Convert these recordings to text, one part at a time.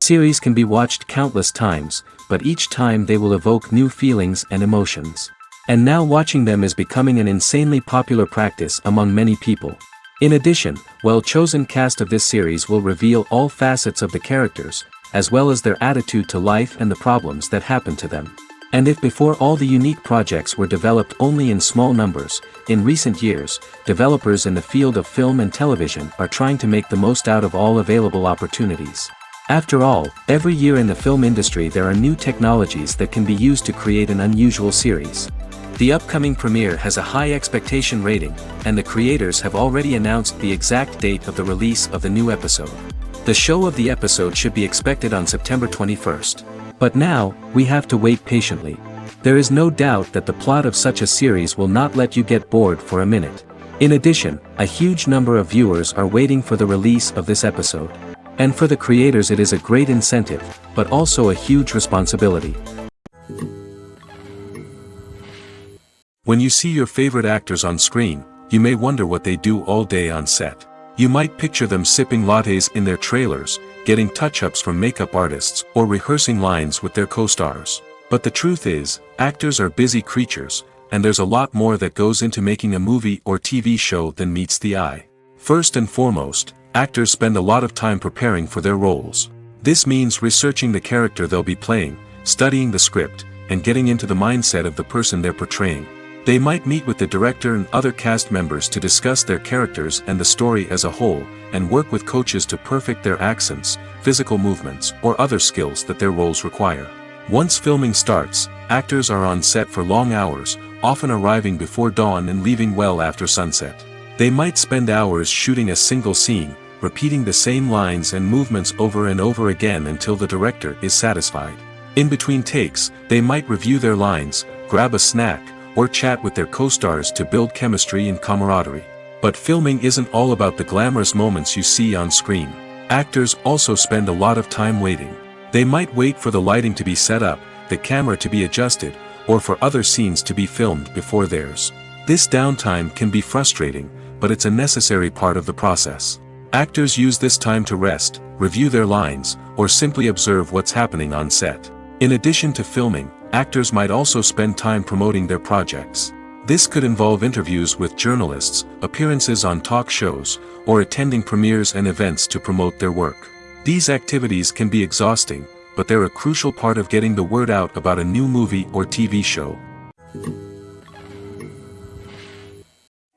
Series can be watched countless times, but each time they will evoke new feelings and emotions. And now watching them is becoming an insanely popular practice among many people. In addition, well-chosen cast of this series will reveal all facets of the characters, as well as their attitude to life and the problems that happen to them. And if before all the unique projects were developed only in small numbers, in recent years, developers in the field of film and television are trying to make the most out of all available opportunities. After all, every year in the film industry there are new technologies that can be used to create an unusual series. The upcoming premiere has a high expectation rating, and the creators have already announced the exact date of the release of the new episode. The show of the episode should be expected on September 21st. But now, we have to wait patiently. There is no doubt that the plot of such a series will not let you get bored for a minute. In addition, a huge number of viewers are waiting for the release of this episode. And for the creators it is a great incentive, but also a huge responsibility. When you see your favorite actors on screen, you may wonder what they do all day on set. You might picture them sipping lattes in their trailers, getting touch-ups from makeup artists, or rehearsing lines with their co-stars. But the truth is, actors are busy creatures, and there's a lot more that goes into making a movie or TV show than meets the eye. First and foremost, actors spend a lot of time preparing for their roles. This means researching the character they'll be playing, studying the script, and getting into the mindset of the person they're portraying. They might meet with the director and other cast members to discuss their characters and the story as a whole, and work with coaches to perfect their accents, physical movements, or other skills that their roles require. Once filming starts, actors are on set for long hours, often arriving before dawn and leaving well after sunset. They might spend hours shooting a single scene, repeating the same lines and movements over and over again until the director is satisfied. In between takes, they might review their lines, grab a snack, or chat with their co-stars to build chemistry and camaraderie. But filming isn't all about the glamorous moments you see on screen. Actors also spend a lot of time waiting. They might wait for the lighting to be set up, the camera to be adjusted, or for other scenes to be filmed before theirs. This downtime can be frustrating, but it's a necessary part of the process. Actors use this time to rest, review their lines, or simply observe what's happening on set. In addition to filming, actors might also spend time promoting their projects. This could involve interviews with journalists, appearances on talk shows, or attending premieres and events to promote their work. These activities can be exhausting, but they're a crucial part of getting the word out about a new movie or TV show.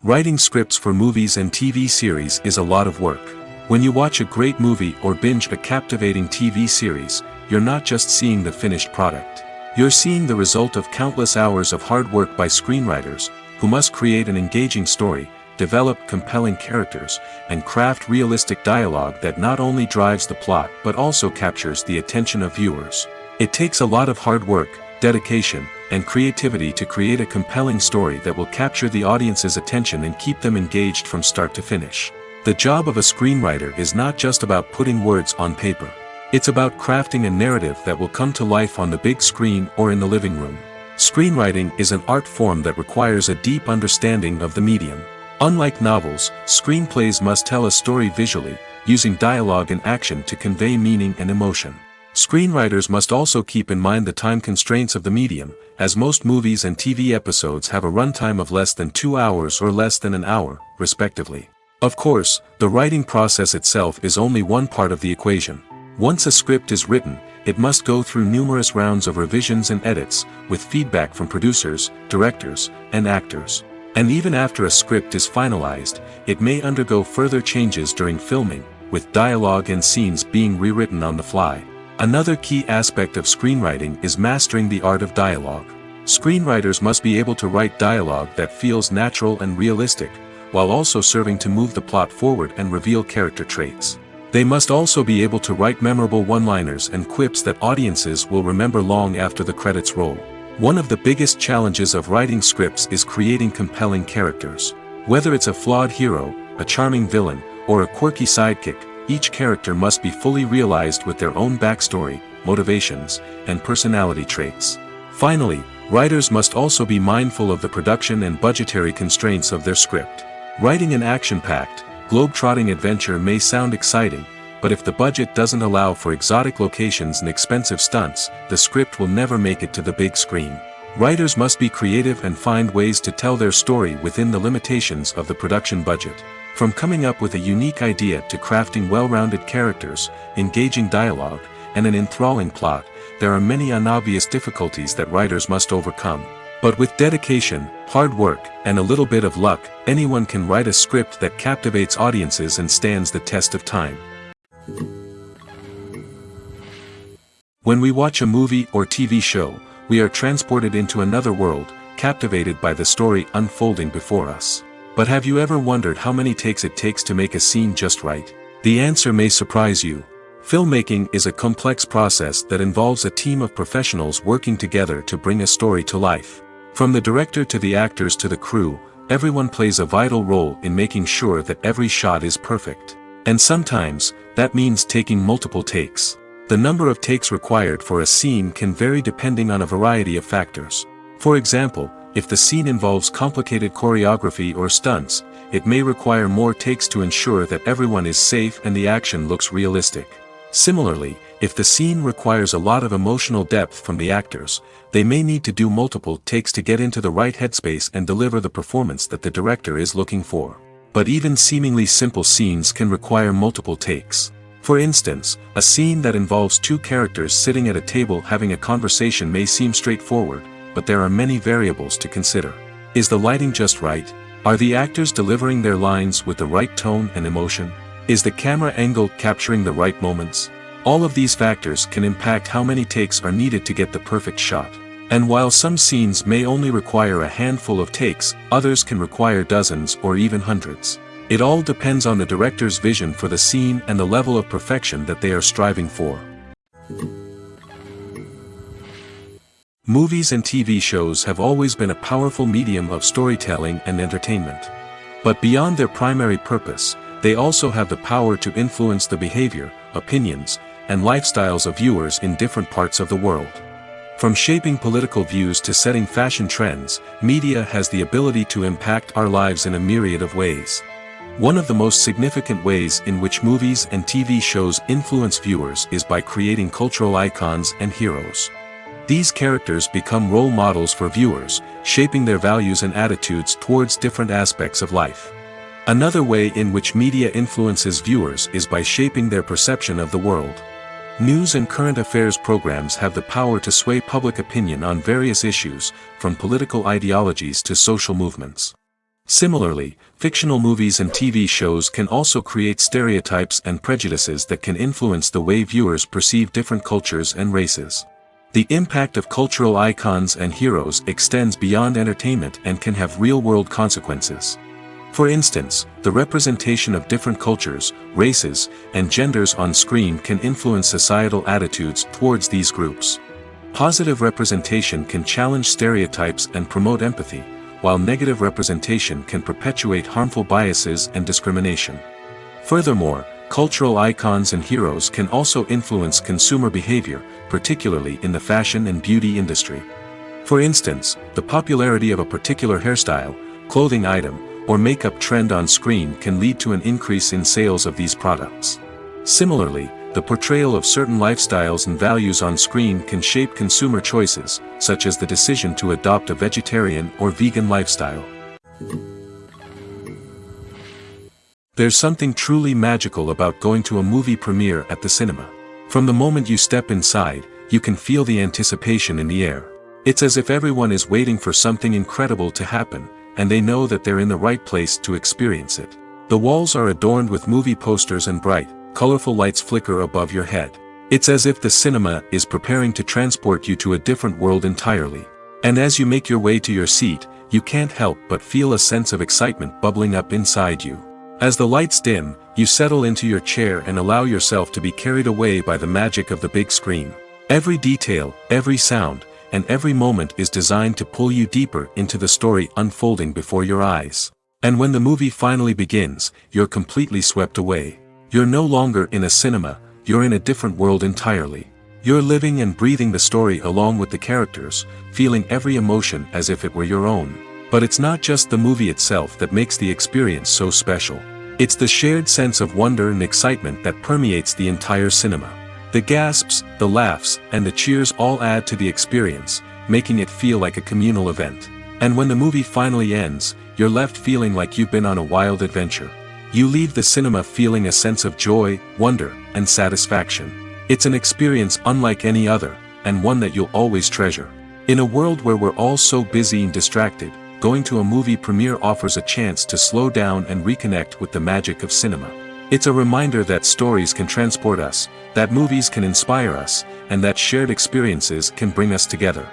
Writing scripts for movies and TV series is a lot of work. When you watch a great movie or binge a captivating TV series, you're not just seeing the finished product. You're seeing the result of countless hours of hard work by screenwriters, who must create an engaging story, develop compelling characters, and craft realistic dialogue that not only drives the plot but also captures the attention of viewers. It takes a lot of hard work, dedication, and creativity to create a compelling story that will capture the audience's attention and keep them engaged from start to finish. The job of a screenwriter is not just about putting words on paper. It's about crafting a narrative that will come to life on the big screen or in the living room. Screenwriting is an art form that requires a deep understanding of the medium. Unlike novels, screenplays must tell a story visually, using dialogue and action to convey meaning and emotion. Screenwriters must also keep in mind the time constraints of the medium, as most movies and TV episodes have a runtime of less than 2 hours or less than an hour, respectively. Of course, the writing process itself is only one part of the equation. Once a script is written, it must go through numerous rounds of revisions and edits, with feedback from producers, directors, and actors. And even after a script is finalized, it may undergo further changes during filming, with dialogue and scenes being rewritten on the fly. Another key aspect of screenwriting is mastering the art of dialogue. Screenwriters must be able to write dialogue that feels natural and realistic, while also serving to move the plot forward and reveal character traits. They must also be able to write memorable one-liners and quips that audiences will remember long after the credits roll. One of the biggest challenges of writing scripts is creating compelling characters. Whether it's a flawed hero, a charming villain, or a quirky sidekick, each character must be fully realized with their own backstory, motivations, and personality traits. Finally, writers must also be mindful of the production and budgetary constraints of their script. Writing an action-packed, globe-trotting adventure may sound exciting, but if the budget doesn't allow for exotic locations and expensive stunts, the script will never make it to the big screen. Writers must be creative and find ways to tell their story within the limitations of the production budget. From coming up with a unique idea to crafting well-rounded characters, engaging dialogue, and an enthralling plot, there are many unobvious difficulties that writers must overcome. But with dedication, hard work, and a little bit of luck, anyone can write a script that captivates audiences and stands the test of time. When we watch a movie or TV show, we are transported into another world, captivated by the story unfolding before us. But have you ever wondered how many takes it takes to make a scene just right? The answer may surprise you. Filmmaking is a complex process that involves a team of professionals working together to bring a story to life. From the director to the actors to the crew, everyone plays a vital role in making sure that every shot is perfect. And sometimes, that means taking multiple takes. The number of takes required for a scene can vary depending on a variety of factors. For example, if the scene involves complicated choreography or stunts, it may require more takes to ensure that everyone is safe and the action looks realistic. Similarly, if the scene requires a lot of emotional depth from the actors, they may need to do multiple takes to get into the right headspace and deliver the performance that the director is looking for. But even seemingly simple scenes can require multiple takes. For instance, a scene that involves two characters sitting at a table having a conversation may seem straightforward, but there are many variables to consider. Is the lighting just right? Are the actors delivering their lines with the right tone and emotion? Is the camera angle capturing the right moments? All of these factors can impact how many takes are needed to get the perfect shot. And while some scenes may only require a handful of takes, others can require dozens or even hundreds. It all depends on the director's vision for the scene and the level of perfection that they are striving for. Movies and TV shows have always been a powerful medium of storytelling and entertainment. But beyond their primary purpose, they also have the power to influence the behavior, opinions, and lifestyles of viewers in different parts of the world. From shaping political views to setting fashion trends, media has the ability to impact our lives in a myriad of ways. One of the most significant ways in which movies and TV shows influence viewers is by creating cultural icons and heroes. These characters become role models for viewers, shaping their values and attitudes towards different aspects of life. Another way in which media influences viewers is by shaping their perception of the world. News and current affairs programs have the power to sway public opinion on various issues, from political ideologies to social movements. Similarly, fictional movies and TV shows can also create stereotypes and prejudices that can influence the way viewers perceive different cultures and races. The impact of cultural icons and heroes extends beyond entertainment and can have real-world consequences. For instance, the representation of different cultures, races, and genders on screen can influence societal attitudes towards these groups. Positive representation can challenge stereotypes and promote empathy, while negative representation can perpetuate harmful biases and discrimination. Furthermore, cultural icons and heroes can also influence consumer behavior, particularly in the fashion and beauty industry. For instance, the popularity of a particular hairstyle, clothing item, or makeup trend on screen can lead to an increase in sales of these products. Similarly, the portrayal of certain lifestyles and values on screen can shape consumer choices, such as the decision to adopt a vegetarian or vegan lifestyle. There's something truly magical about going to a movie premiere at the cinema. From the moment you step inside, you can feel the anticipation in the air. It's as if everyone is waiting for something incredible to happen, and they know that they're in the right place to experience it. The walls are adorned with movie posters and bright, colorful lights flicker above your head. It's as if the cinema is preparing to transport you to a different world entirely. And as you make your way to your seat, you can't help but feel a sense of excitement bubbling up inside you. As the lights dim, you settle into your chair and allow yourself to be carried away by the magic of the big screen. Every detail, every sound, and every moment is designed to pull you deeper into the story unfolding before your eyes. And when the movie finally begins, you're completely swept away. You're no longer in a cinema, you're in a different world entirely. You're living and breathing the story along with the characters, feeling every emotion as if it were your own. But it's not just the movie itself that makes the experience so special. It's the shared sense of wonder and excitement that permeates the entire cinema. The gasps, the laughs, and the cheers all add to the experience, making it feel like a communal event. And when the movie finally ends, you're left feeling like you've been on a wild adventure. You leave the cinema feeling a sense of joy, wonder, and satisfaction. It's an experience unlike any other, and one that you'll always treasure. In a world where we're all so busy and distracted, going to a movie premiere offers a chance to slow down and reconnect with the magic of cinema. It's a reminder that stories can transport us, that movies can inspire us, and that shared experiences can bring us together.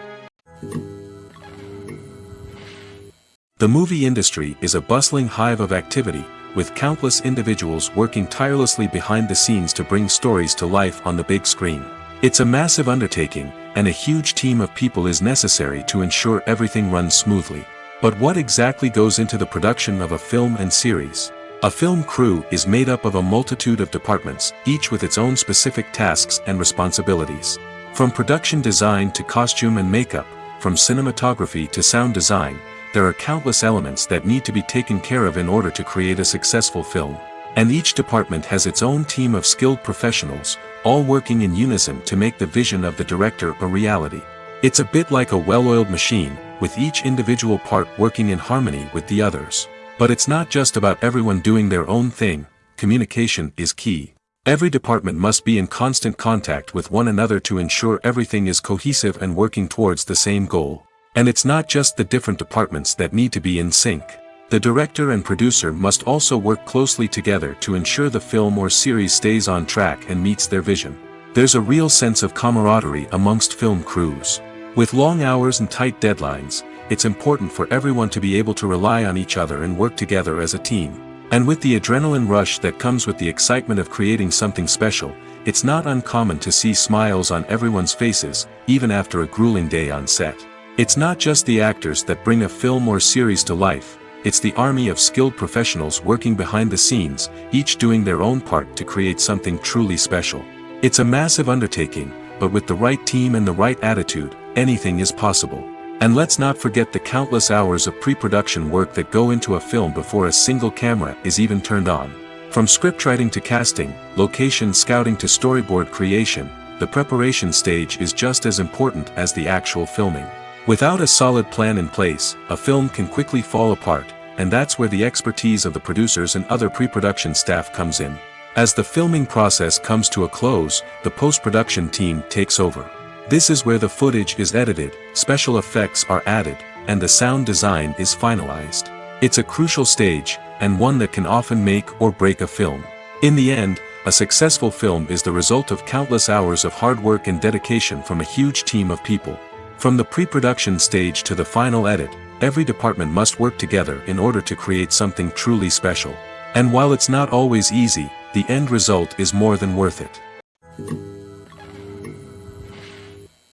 The movie industry is a bustling hive of activity, with countless individuals working tirelessly behind the scenes to bring stories to life on the big screen. It's a massive undertaking, and a huge team of people is necessary to ensure everything runs smoothly. But what exactly goes into the production of a film and series? A film crew is made up of a multitude of departments, each with its own specific tasks and responsibilities. From production design to costume and makeup, from cinematography to sound design, there are countless elements that need to be taken care of in order to create a successful film. And each department has its own team of skilled professionals, all working in unison to make the vision of the director a reality. It's a bit like a well-oiled machine, with each individual part working in harmony with the others. But it's not just about everyone doing their own thing. Communication is key. Every department must be in constant contact with one another to ensure everything is cohesive and working towards the same goal. And it's not just the different departments that need to be in sync. The director and producer must also work closely together to ensure the film or series stays on track and meets their vision. There's a real sense of camaraderie amongst film crews. With long hours and tight deadlines, it's important for everyone to be able to rely on each other and work together as a team. And with the adrenaline rush that comes with the excitement of creating something special, it's not uncommon to see smiles on everyone's faces, even after a grueling day on set. It's not just the actors that bring a film or series to life, it's the army of skilled professionals working behind the scenes, each doing their own part to create something truly special. It's a massive undertaking, but with the right team and the right attitude, anything is possible. And let's not forget the countless hours of pre-production work that go into a film before a single camera is even turned on. From scriptwriting to casting, location scouting to storyboard creation, the preparation stage is just as important as the actual filming. Without a solid plan in place, a film can quickly fall apart, and that's where the expertise of the producers and other pre-production staff comes in. As the filming process comes to a close, the post-production team takes over. This is where the footage is edited, special effects are added, and the sound design is finalized. It's a crucial stage, and one that can often make or break a film. In the end, a successful film is the result of countless hours of hard work and dedication from a huge team of people. From the pre-production stage to the final edit, every department must work together in order to create something truly special. And while it's not always easy, the end result is more than worth it.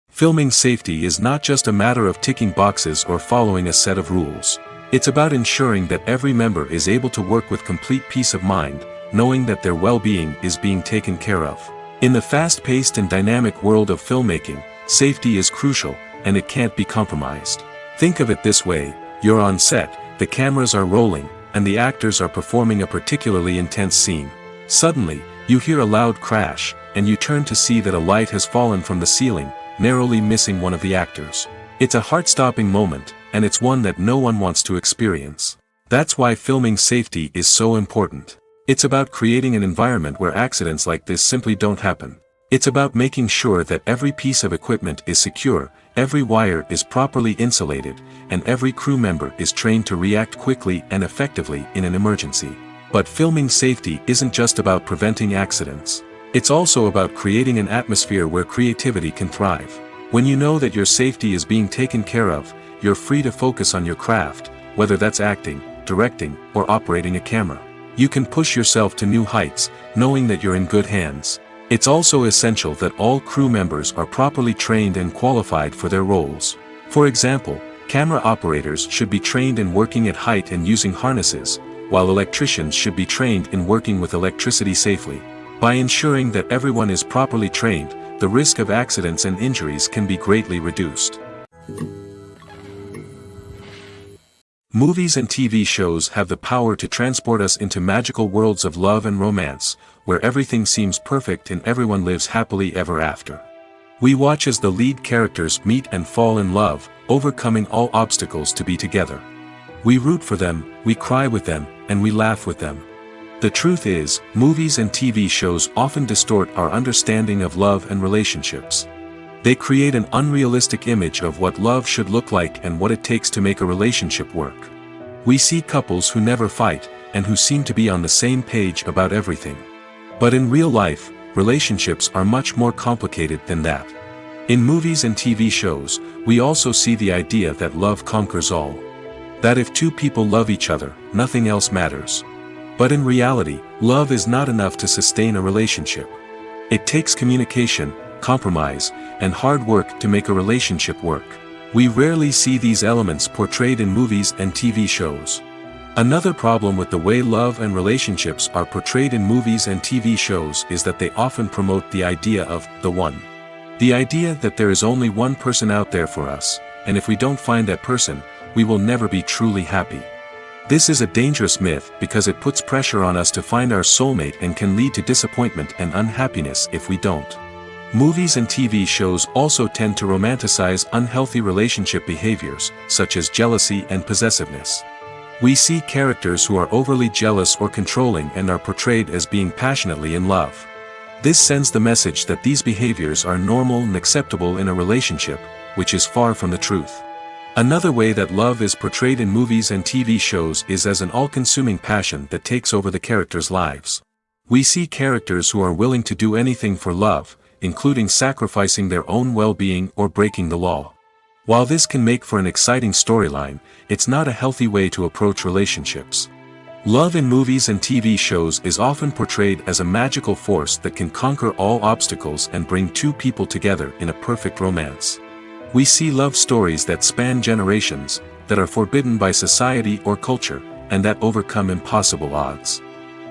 Filming safety is not just a matter of ticking boxes or following a set of rules. It's about ensuring that every member is able to work with complete peace of mind, knowing that their well-being is being taken care of. In the fast-paced and dynamic world of filmmaking, safety is crucial, and it can't be compromised. Think of it this way: you're on set, the cameras are rolling, and the actors are performing a particularly intense scene. Suddenly, you hear a loud crash, and you turn to see that a light has fallen from the ceiling, narrowly missing one of the actors. It's a heart-stopping moment, and it's one that no one wants to experience. That's why filming safety is so important. It's about creating an environment where accidents like this simply don't happen. It's about making sure that every piece of equipment is secure, every wire is properly insulated, and every crew member is trained to react quickly and effectively in an emergency. But filming safety isn't just about preventing accidents. It's also about creating an atmosphere where creativity can thrive. When you know that your safety is being taken care of, you're free to focus on your craft, whether that's acting, directing, or operating a camera. You can push yourself to new heights, knowing that you're in good hands. It's also essential that all crew members are properly trained and qualified for their roles. For example, camera operators should be trained in working at height and using harnesses, while electricians should be trained in working with electricity safely. By ensuring that everyone is properly trained, the risk of accidents and injuries can be greatly reduced. Movies and TV shows have the power to transport us into magical worlds of love and romance, where everything seems perfect and everyone lives happily ever after. We watch as the lead characters meet and fall in love, overcoming all obstacles to be together. We root for them, we cry with them, and we laugh with them. The truth is, movies and TV shows often distort our understanding of love and relationships. They create an unrealistic image of what love should look like and what it takes to make a relationship work. We see couples who never fight, and who seem to be on the same page about everything. But in real life, relationships are much more complicated than that. In movies and TV shows, we also see the idea that love conquers all. That if two people love each other, nothing else matters. But in reality, love is not enough to sustain a relationship. It takes communication, compromise, and hard work to make a relationship work. We rarely see these elements portrayed in movies and TV shows. Another problem with the way love and relationships are portrayed in movies and TV shows is that they often promote the idea of the one. The idea that there is only one person out there for us, and if we don't find that person, we will never be truly happy. This is a dangerous myth because it puts pressure on us to find our soulmate and can lead to disappointment and unhappiness if we don't. Movies and TV shows also tend to romanticize unhealthy relationship behaviors, such as jealousy and possessiveness. We see characters who are overly jealous or controlling and are portrayed as being passionately in love. This sends the message that these behaviors are normal and acceptable in a relationship, which is far from the truth. Another way that love is portrayed in movies and TV shows is as an all-consuming passion that takes over the characters' lives. We see characters who are willing to do anything for love, including sacrificing their own well-being or breaking the law. While this can make for an exciting storyline, it's not a healthy way to approach relationships. Love in movies and TV shows is often portrayed as a magical force that can conquer all obstacles and bring two people together in a perfect romance. We see love stories that span generations, that are forbidden by society or culture, and that overcome impossible odds.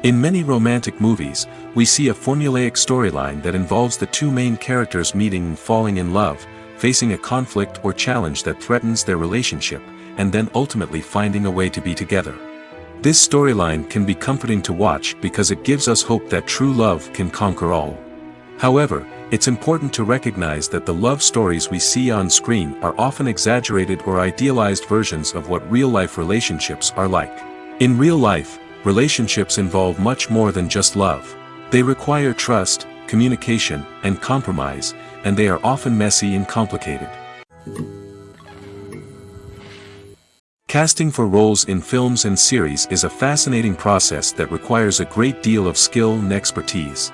In many romantic movies, we see a formulaic storyline that involves the two main characters meeting and falling in love, facing a conflict or challenge that threatens their relationship, and then ultimately finding a way to be together. This storyline can be comforting to watch because it gives us hope that true love can conquer all. However, it's important to recognize that the love stories we see on screen are often exaggerated or idealized versions of what real-life relationships are like. In real life, relationships involve much more than just love. They require trust, communication, and compromise, and they are often messy and complicated. Casting for roles in films and series is a fascinating process that requires a great deal of skill and expertise.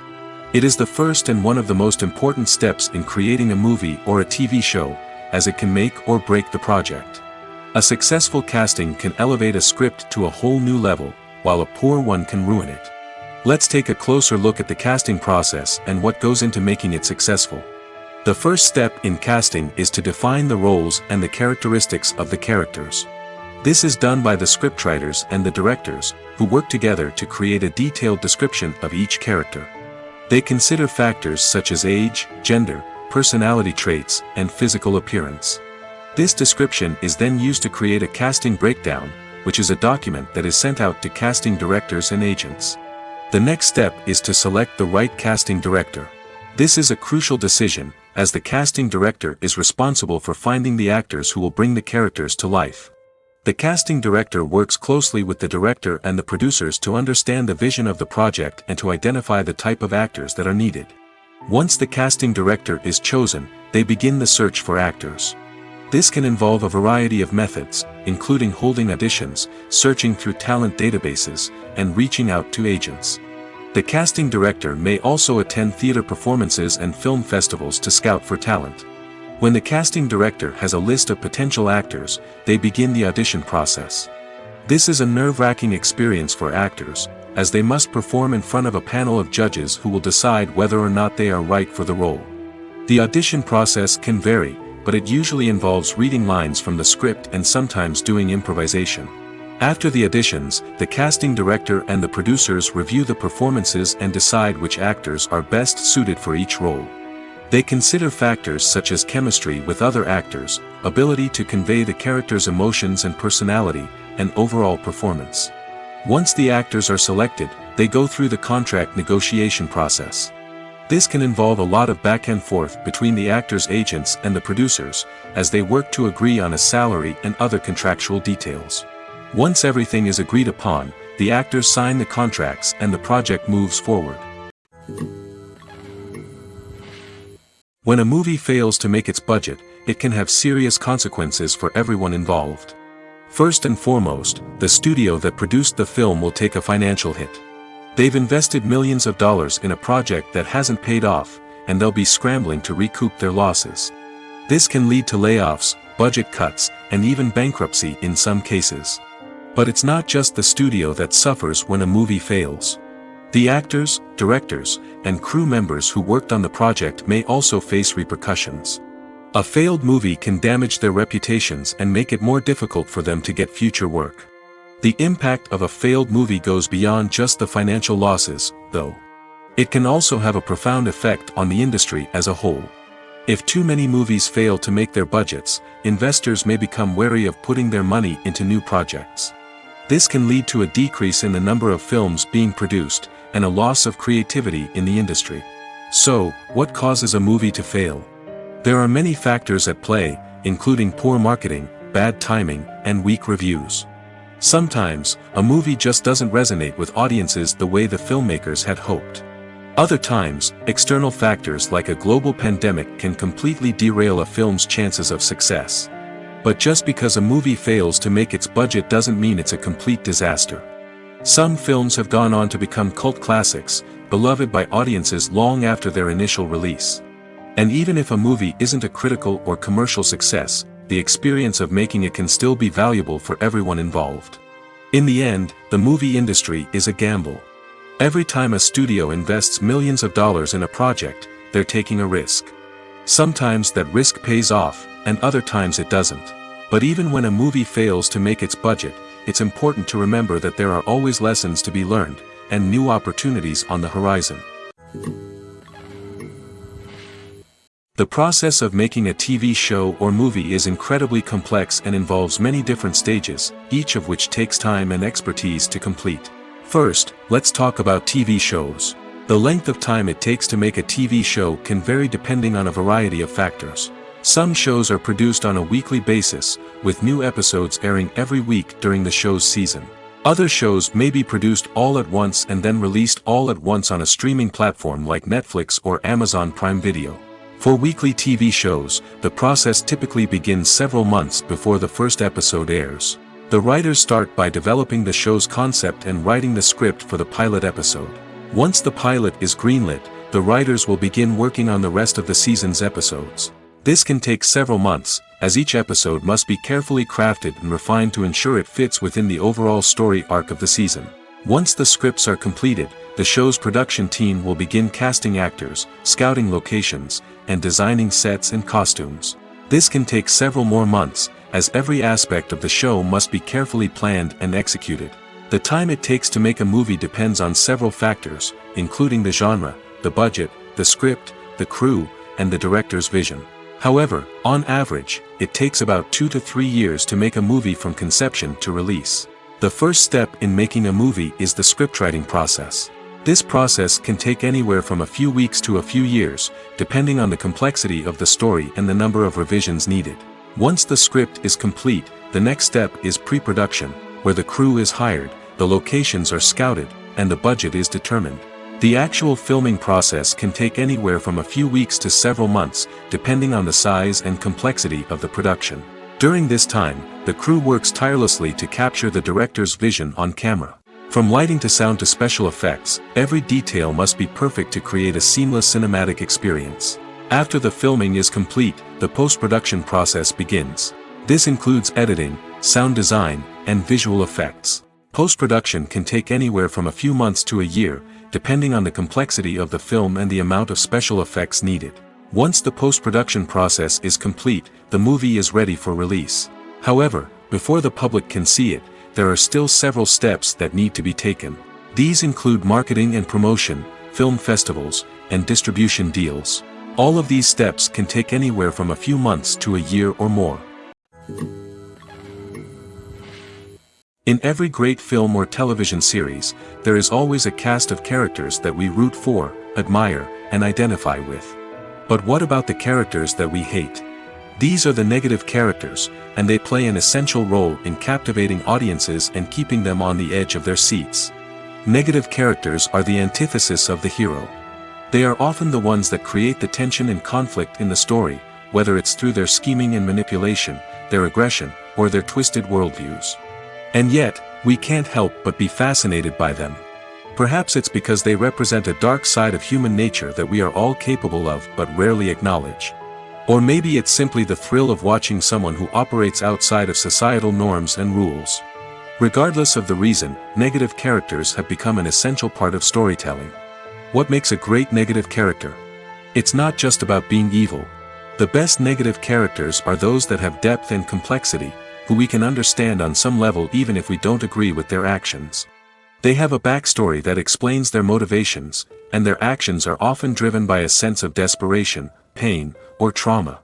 It is the first and one of the most important steps in creating a movie or a TV show, as it can make or break the project. A successful casting can elevate a script to a whole new level, while a poor one can ruin it. Let's take a closer look at the casting process and what goes into making it successful. The first step in casting is to define the roles and the characteristics of the characters. This is done by the scriptwriters and the directors, who work together to create a detailed description of each character. They consider factors such as age, gender, personality traits, and physical appearance. This description is then used to create a casting breakdown, which is a document that is sent out to casting directors and agents. The next step is to select the right casting director. This is a crucial decision, as the casting director is responsible for finding the actors who will bring the characters to life. The casting director works closely with the director and the producers to understand the vision of the project and to identify the type of actors that are needed. Once the casting director is chosen, they begin the search for actors. This can involve a variety of methods, including holding auditions, searching through talent databases, and reaching out to agents. The casting director may also attend theater performances and film festivals to scout for talent. When the casting director has a list of potential actors, they begin the audition process. This is a nerve-wracking experience for actors, as they must perform in front of a panel of judges who will decide whether or not they are right for the role. The audition process can vary, but it usually involves reading lines from the script and sometimes doing improvisation. After the auditions, the casting director and the producers review the performances and decide which actors are best suited for each role. They consider factors such as chemistry with other actors, ability to convey the character's emotions and personality, and overall performance. Once the actors are selected, they go through the contract negotiation process. This can involve a lot of back and forth between the actors' agents and the producers, as they work to agree on a salary and other contractual details. Once everything is agreed upon, the actors sign the contracts and the project moves forward. When a movie fails to make its budget, it can have serious consequences for everyone involved. First and foremost, the studio that produced the film will take a financial hit. They've invested millions of dollars in a project that hasn't paid off, and they'll be scrambling to recoup their losses. This can lead to layoffs, budget cuts, and even bankruptcy in some cases. But it's not just the studio that suffers when a movie fails. The actors, directors, and crew members who worked on the project may also face repercussions. A failed movie can damage their reputations and make it more difficult for them to get future work. The impact of a failed movie goes beyond just the financial losses, though. It can also have a profound effect on the industry as a whole. If too many movies fail to make their budgets, investors may become wary of putting their money into new projects. This can lead to a decrease in the number of films being produced, and a loss of creativity in the industry. So, what causes a movie to fail? There are many factors at play, including poor marketing, bad timing, and weak reviews. Sometimes, a movie just doesn't resonate with audiences the way the filmmakers had hoped. Other times, external factors like a global pandemic can completely derail a film's chances of success. But just because a movie fails to make its budget doesn't mean it's a complete disaster. Some films have gone on to become cult classics, beloved by audiences long after their initial release. And even if a movie isn't a critical or commercial success, the experience of making it can still be valuable for everyone involved. In the end, the movie industry is a gamble. Every time a studio invests millions of dollars in a project, they're taking a risk. Sometimes that risk pays off, and other times it doesn't. But even when a movie fails to make its budget, it's important to remember that there are always lessons to be learned, and new opportunities on the horizon. The process of making a TV show or movie is incredibly complex and involves many different stages, each of which takes time and expertise to complete. First, let's talk about TV shows. The length of time it takes to make a TV show can vary depending on a variety of factors. Some shows are produced on a weekly basis, with new episodes airing every week during the show's season. Other shows may be produced all at once and then released all at once on a streaming platform like Netflix or Amazon Prime Video. For weekly TV shows, the process typically begins several months before the first episode airs. The writers start by developing the show's concept and writing the script for the pilot episode. Once the pilot is greenlit, the writers will begin working on the rest of the season's episodes. This can take several months, as each episode must be carefully crafted and refined to ensure it fits within the overall story arc of the season. Once the scripts are completed, the show's production team will begin casting actors, scouting locations, and designing sets and costumes. This can take several more months, as every aspect of the show must be carefully planned and executed. The time it takes to make a movie depends on several factors, including the genre, the budget, the script, the crew, and the director's vision. However, on average, it takes about 2 to 3 years to make a movie from conception to release. The first step in making a movie is the scriptwriting process. This process can take anywhere from a few weeks to a few years, depending on the complexity of the story and the number of revisions needed. Once the script is complete, the next step is pre-production, where the crew is hired, the locations are scouted, and the budget is determined. The actual filming process can take anywhere from a few weeks to several months, depending on the size and complexity of the production. During this time, the crew works tirelessly to capture the director's vision on camera. From lighting to sound to special effects, every detail must be perfect to create a seamless cinematic experience. After the filming is complete, the post-production process begins. This includes editing, sound design, and visual effects. Post-production can take anywhere from a few months to a year, depending on the complexity of the film and the amount of special effects needed. Once the post-production process is complete, the movie is ready for release. However, before the public can see it, there are still several steps that need to be taken. These include marketing and promotion, film festivals, and distribution deals. All of these steps can take anywhere from a few months to a year or more. In every great film or television series, there is always a cast of characters that we root for, admire, and identify with. But what about the characters that we hate? These are the negative characters, and they play an essential role in captivating audiences and keeping them on the edge of their seats. Negative characters are the antithesis of the hero. They are often the ones that create the tension and conflict in the story, whether it's through their scheming and manipulation, their aggression, or their twisted worldviews. And yet, we can't help but be fascinated by them. Perhaps it's because they represent a dark side of human nature that we are all capable of but rarely acknowledge. Or maybe it's simply the thrill of watching someone who operates outside of societal norms and rules. Regardless of the reason, negative characters have become an essential part of storytelling. What makes a great negative character? It's not just about being evil. The best negative characters are those that have depth and complexity, who we can understand on some level even if we don't agree with their actions. They have a backstory that explains their motivations, and their actions are often driven by a sense of desperation, pain, or trauma.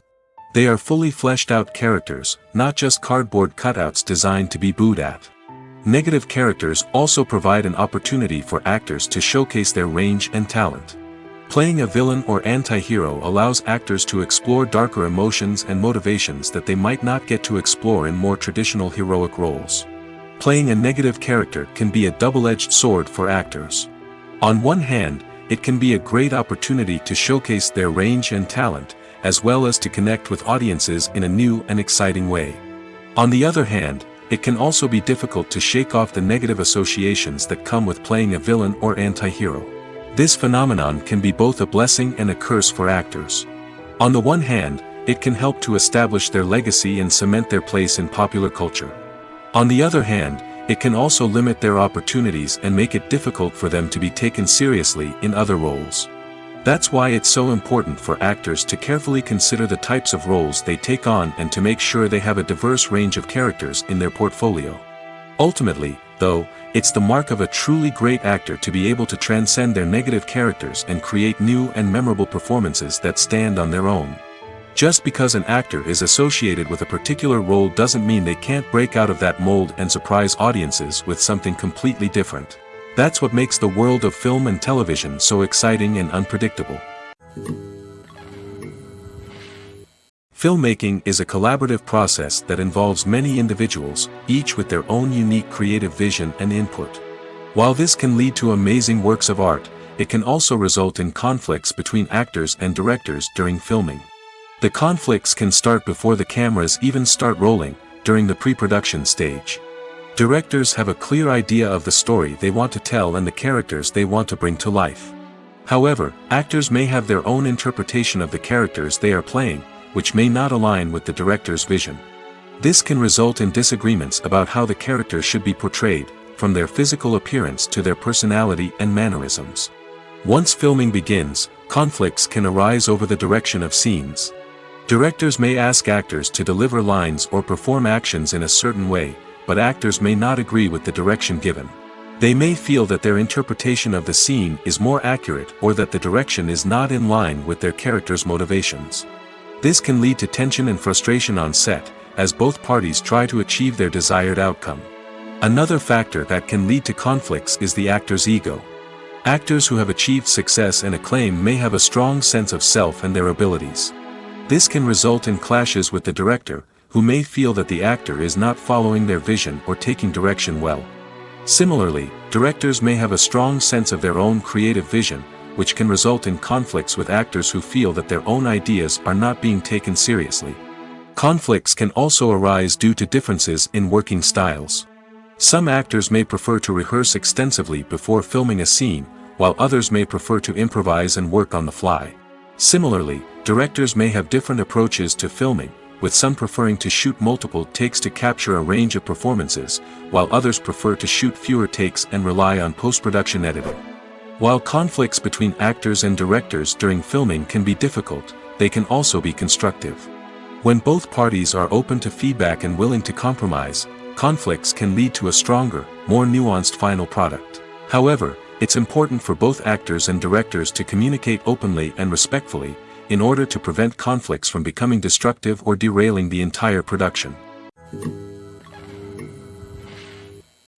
They are fully fleshed out characters, not just cardboard cutouts designed to be booed at. Negative characters also provide an opportunity for actors to showcase their range and talent. Playing a villain or anti-hero allows actors to explore darker emotions and motivations that they might not get to explore in more traditional heroic roles. Playing a negative character can be a double-edged sword for actors. On one hand, it can be a great opportunity to showcase their range and talent, as well as to connect with audiences in a new and exciting way. On the other hand, it can also be difficult to shake off the negative associations that come with playing a villain or anti-hero. This phenomenon can be both a blessing and a curse for actors. On the one hand, it can help to establish their legacy and cement their place in popular culture. On the other hand, it can also limit their opportunities and make it difficult for them to be taken seriously in other roles. That's why it's so important for actors to carefully consider the types of roles they take on and to make sure they have a diverse range of characters in their portfolio. Ultimately, though, it's the mark of a truly great actor to be able to transcend their negative characters and create new and memorable performances that stand on their own. Just because an actor is associated with a particular role doesn't mean they can't break out of that mold and surprise audiences with something completely different. That's what makes the world of film and television so exciting and unpredictable. Filmmaking is a collaborative process that involves many individuals, each with their own unique creative vision and input. While this can lead to amazing works of art, it can also result in conflicts between actors and directors during filming. The conflicts can start before the cameras even start rolling, during the pre-production stage. Directors have a clear idea of the story they want to tell and the characters they want to bring to life. However, actors may have their own interpretation of the characters they are playing, which may not align with the director's vision. This can result in disagreements about how the characters should be portrayed, from their physical appearance to their personality and mannerisms. Once filming begins, conflicts can arise over the direction of scenes. Directors may ask actors to deliver lines or perform actions in a certain way, but actors may not agree with the direction given. They may feel that their interpretation of the scene is more accurate or that the direction is not in line with their character's motivations. This can lead to tension and frustration on set, as both parties try to achieve their desired outcome. Another factor that can lead to conflicts is the actor's ego. Actors who have achieved success and acclaim may have a strong sense of self and their abilities. This can result in clashes with the director, who may feel that the actor is not following their vision or taking direction well. Similarly, directors may have a strong sense of their own creative vision, which can result in conflicts with actors who feel that their own ideas are not being taken seriously. Conflicts can also arise due to differences in working styles. Some actors may prefer to rehearse extensively before filming a scene, while others may prefer to improvise and work on the fly. Similarly, directors may have different approaches to filming, with some preferring to shoot multiple takes to capture a range of performances, while others prefer to shoot fewer takes and rely on post-production editing. While conflicts between actors and directors during filming can be difficult, they can also be constructive. When both parties are open to feedback and willing to compromise, conflicts can lead to a stronger, more nuanced final product. However, it's important for both actors and directors to communicate openly and respectfully, in order to prevent conflicts from becoming destructive or derailing the entire production.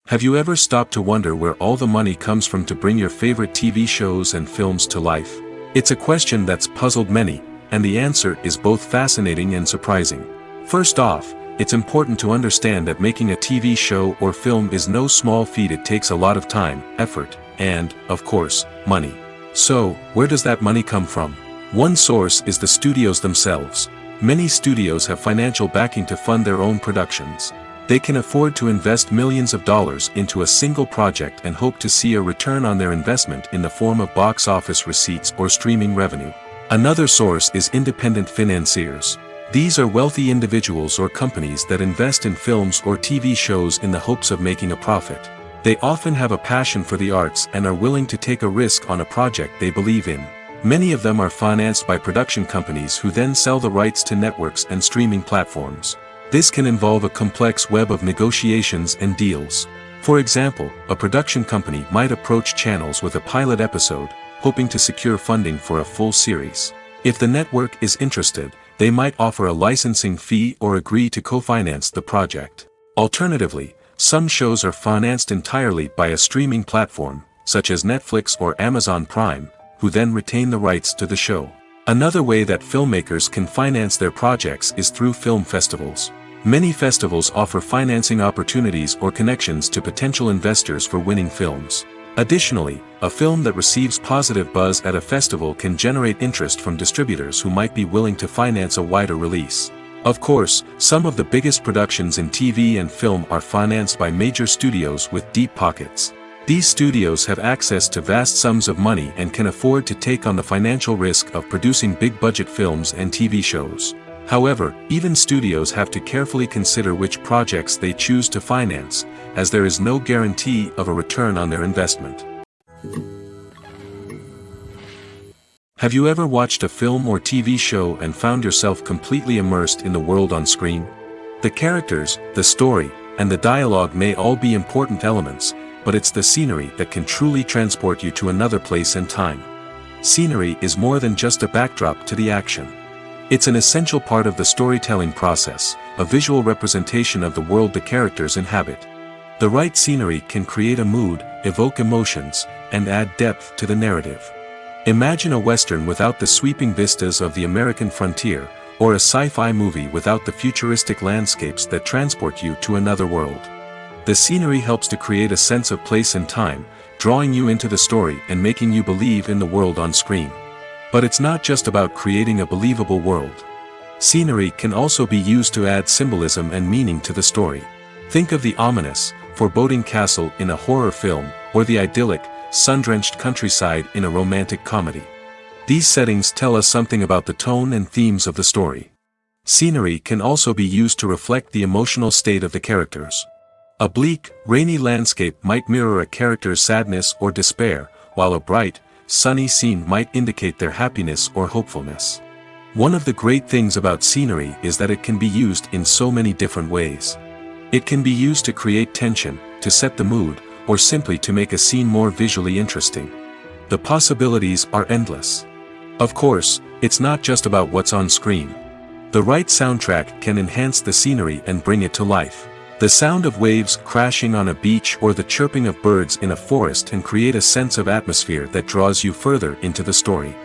Have you ever stopped to wonder where all the money comes from to bring your favorite TV shows and films to life? It's a question that's puzzled many, and the answer is both fascinating and surprising. First off, it's important to understand that making a TV show or film is no small feat. It takes a lot of time, effort, and, of course, money. So, where does that money come from? One source is the studios themselves. Many studios have financial backing to fund their own productions. They can afford to invest millions of dollars into a single project and hope to see a return on their investment in the form of box office receipts or streaming revenue. Another source is independent financiers. These are wealthy individuals or companies that invest in films or TV shows in the hopes of making a profit. They often have a passion for the arts and are willing to take a risk on a project they believe in. Many of them are financed by production companies who then sell the rights to networks and streaming platforms. This can involve a complex web of negotiations and deals. For example, a production company might approach channels with a pilot episode, hoping to secure funding for a full series. If the network is interested, they might offer a licensing fee or agree to co-finance the project. Alternatively, some shows are financed entirely by a streaming platform, such as Netflix or Amazon Prime, who then retain the rights to the show. Another way that filmmakers can finance their projects is through film festivals. Many festivals offer financing opportunities or connections to potential investors for winning films. Additionally, a film that receives positive buzz at a festival can generate interest from distributors who might be willing to finance a wider release. Of course, some of the biggest productions in TV and film are financed by major studios with deep pockets. These studios have access to vast sums of money and can afford to take on the financial risk of producing big-budget films and TV shows. However, even studios have to carefully consider which projects they choose to finance, as there is no guarantee of a return on their investment. Have you ever watched a film or TV show and found yourself completely immersed in the world on screen? The characters, the story, and the dialogue may all be important elements, but it's the scenery that can truly transport you to another place and time. Scenery is more than just a backdrop to the action. It's an essential part of the storytelling process, a visual representation of the world the characters inhabit. The right scenery can create a mood, evoke emotions, and add depth to the narrative. Imagine a Western without the sweeping vistas of the American frontier, or a sci-fi movie without the futuristic landscapes that transport you to another world. The scenery helps to create a sense of place and time, drawing you into the story and making you believe in the world on screen. But it's not just about creating a believable world. Scenery can also be used to add symbolism and meaning to the story. Think of the ominous, foreboding castle in a horror film, or the idyllic, sun-drenched countryside in a romantic comedy. These settings tell us something about the tone and themes of the story. Scenery can also be used to reflect the emotional state of the characters. A bleak, rainy landscape might mirror a character's sadness or despair, while a bright, sunny scene might indicate their happiness or hopefulness. One of the great things about scenery is that it can be used in so many different ways. It can be used to create tension, to set the mood, or simply to make a scene more visually interesting. The possibilities are endless. Of course, it's not just about what's on screen. The right soundtrack can enhance the scenery and bring it to life. The sound of waves crashing on a beach or the chirping of birds in a forest can create a sense of atmosphere that draws you further into the story.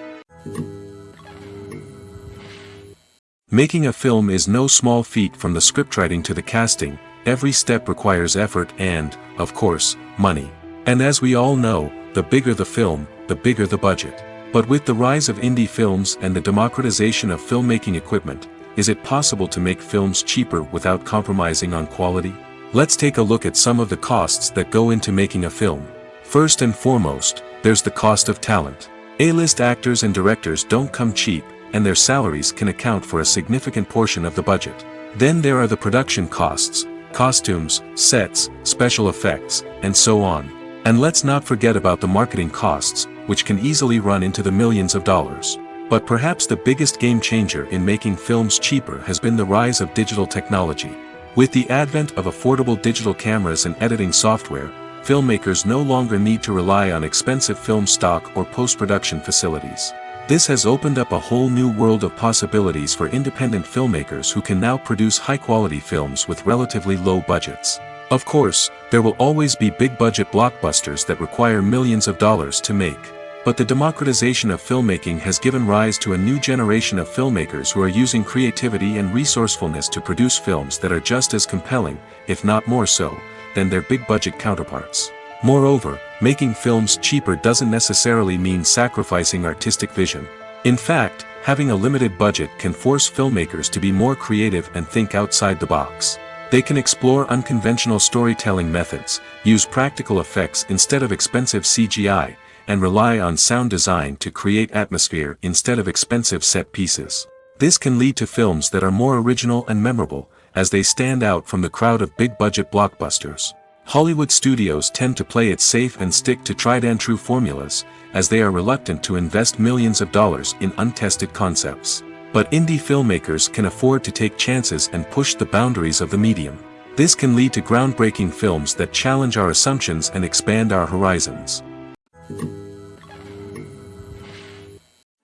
Making a film is no small feat. From the scriptwriting to the casting, every step requires effort and, of course, money. And as we all know, the bigger the film, the bigger the budget. But with the rise of indie films and the democratization of filmmaking equipment, is it possible to make films cheaper without compromising on quality? Let's take a look at some of the costs that go into making a film. First and foremost, there's the cost of talent. A-list actors and directors don't come cheap, and their salaries can account for a significant portion of the budget. Then there are the production costs, costumes, sets, special effects, and so on. And let's not forget about the marketing costs, which can easily run into the millions of dollars. But perhaps the biggest game changer in making films cheaper has been the rise of digital technology. With the advent of affordable digital cameras and editing software, filmmakers no longer need to rely on expensive film stock or post-production facilities. This has opened up a whole new world of possibilities for independent filmmakers who can now produce high-quality films with relatively low budgets. Of course, there will always be big-budget blockbusters that require millions of dollars to make. But the democratization of filmmaking has given rise to a new generation of filmmakers who are using creativity and resourcefulness to produce films that are just as compelling, if not more so, than their big-budget counterparts. Moreover, making films cheaper doesn't necessarily mean sacrificing artistic vision. In fact, having a limited budget can force filmmakers to be more creative and think outside the box. They can explore unconventional storytelling methods, use practical effects instead of expensive CGI, and rely on sound design to create atmosphere instead of expensive set pieces. This can lead to films that are more original and memorable, as they stand out from the crowd of big-budget blockbusters. Hollywood studios tend to play it safe and stick to tried-and-true formulas, as they are reluctant to invest millions of dollars in untested concepts. But indie filmmakers can afford to take chances and push the boundaries of the medium. This can lead to groundbreaking films that challenge our assumptions and expand our horizons.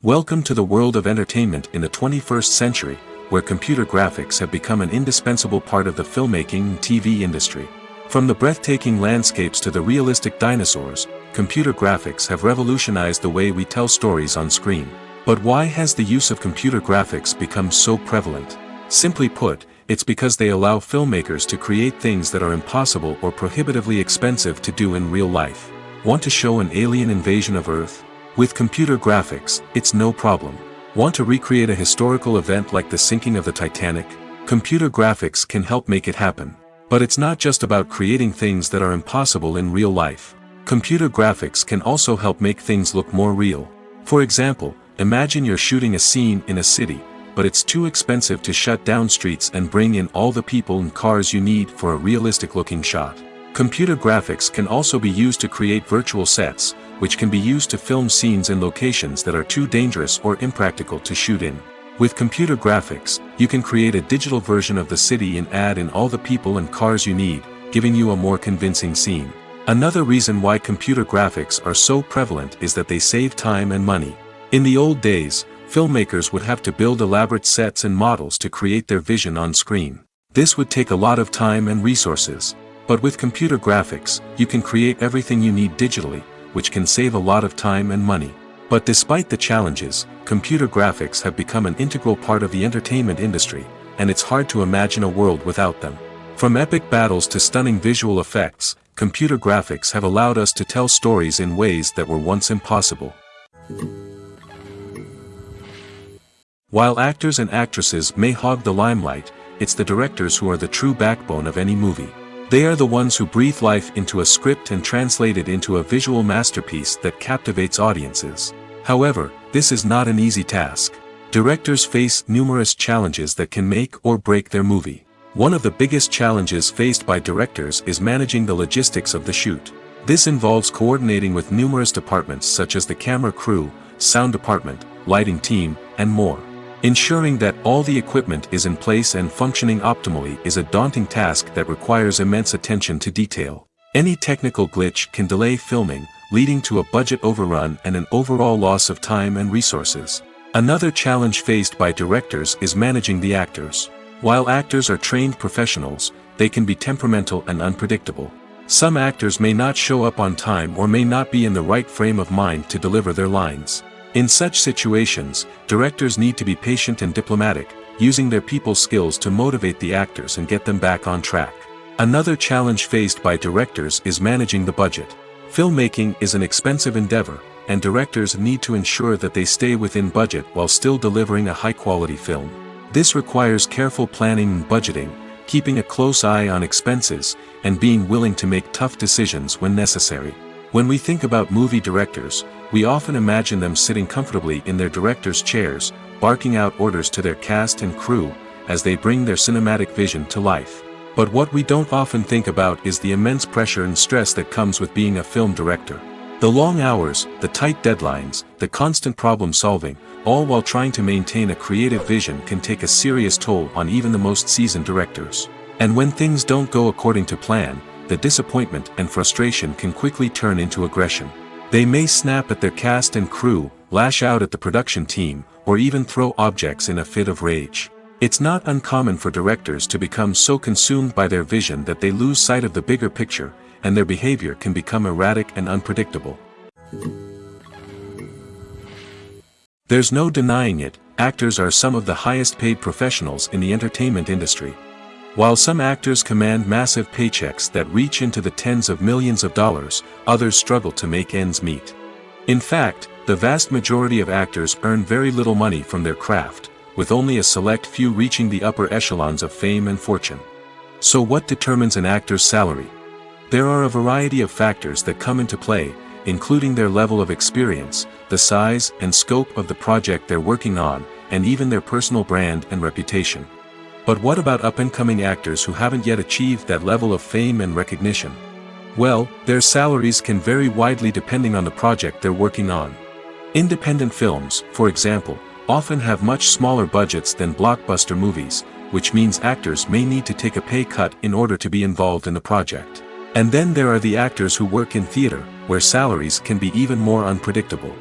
Welcome to the world of entertainment in the 21st century, where computer graphics have become an indispensable part of the filmmaking and TV industry. From the breathtaking landscapes to the realistic dinosaurs, computer graphics have revolutionized the way we tell stories on screen. But why has the use of computer graphics become so prevalent? Simply put, it's because they allow filmmakers to create things that are impossible or prohibitively expensive to do in real life. Want to show an alien invasion of Earth? With computer graphics, it's no problem. Want to recreate a historical event like the sinking of the Titanic? Computer graphics can help make it happen. But it's not just about creating things that are impossible in real life. Computer graphics can also help make things look more real. For example, imagine you're shooting a scene in a city, but it's too expensive to shut down streets and bring in all the people and cars you need for a realistic-looking shot. Computer graphics can also be used to create virtual sets, which can be used to film scenes in locations that are too dangerous or impractical to shoot in. With computer graphics, you can create a digital version of the city and add in all the people and cars you need, giving you a more convincing scene. Another reason why computer graphics are so prevalent is that they save time and money. In the old days, filmmakers would have to build elaborate sets and models to create their vision on screen. This would take a lot of time and resources. But with computer graphics, you can create everything you need digitally, which can save a lot of time and money. But despite the challenges, computer graphics have become an integral part of the entertainment industry, and it's hard to imagine a world without them. From epic battles to stunning visual effects, computer graphics have allowed us to tell stories in ways that were once impossible. While actors and actresses may hog the limelight, it's the directors who are the true backbone of any movie. They are the ones who breathe life into a script and translate it into a visual masterpiece that captivates audiences. However, this is not an easy task. Directors face numerous challenges that can make or break their movie. One of the biggest challenges faced by directors is managing the logistics of the shoot. This involves coordinating with numerous departments such as the camera crew, sound department, lighting team, and more. Ensuring that all the equipment is in place and functioning optimally is a daunting task that requires immense attention to detail. Any technical glitch can delay filming, leading to a budget overrun and an overall loss of time and resources. Another challenge faced by directors is managing the actors. While actors are trained professionals, they can be temperamental and unpredictable. Some actors may not show up on time or may not be in the right frame of mind to deliver their lines. In such situations, directors need to be patient and diplomatic, using their people skills to motivate the actors and get them back on track. Another challenge faced by directors is managing the budget. Filmmaking is an expensive endeavor, and directors need to ensure that they stay within budget while still delivering a high-quality film. This requires careful planning and budgeting, keeping a close eye on expenses, and being willing to make tough decisions when necessary. When we think about movie directors, we often imagine them sitting comfortably in their director's chairs, barking out orders to their cast and crew, as they bring their cinematic vision to life. But what we don't often think about is the immense pressure and stress that comes with being a film director. The long hours, the tight deadlines, the constant problem solving, all while trying to maintain a creative vision can take a serious toll on even the most seasoned directors. And when things don't go according to plan, the disappointment and frustration can quickly turn into aggression. They may snap at their cast and crew, lash out at the production team, or even throw objects in a fit of rage. It's not uncommon for directors to become so consumed by their vision that they lose sight of the bigger picture, and their behavior can become erratic and unpredictable. There's no denying it, actors are some of the highest paid professionals in the entertainment industry. While some actors command massive paychecks that reach into the tens of millions of dollars, others struggle to make ends meet. In fact, the vast majority of actors earn very little money from their craft, with only a select few reaching the upper echelons of fame and fortune. So what determines an actor's salary? There are a variety of factors that come into play, including their level of experience, the size and scope of the project they're working on, and even their personal brand and reputation. But what about up-and-coming actors who haven't yet achieved that level of fame and recognition? Well, their salaries can vary widely depending on the project they're working on. Independent films, for example, often have much smaller budgets than blockbuster movies, which means actors may need to take a pay cut in order to be involved in the project. And then there are the actors who work in theater, where salaries can be even more unpredictable.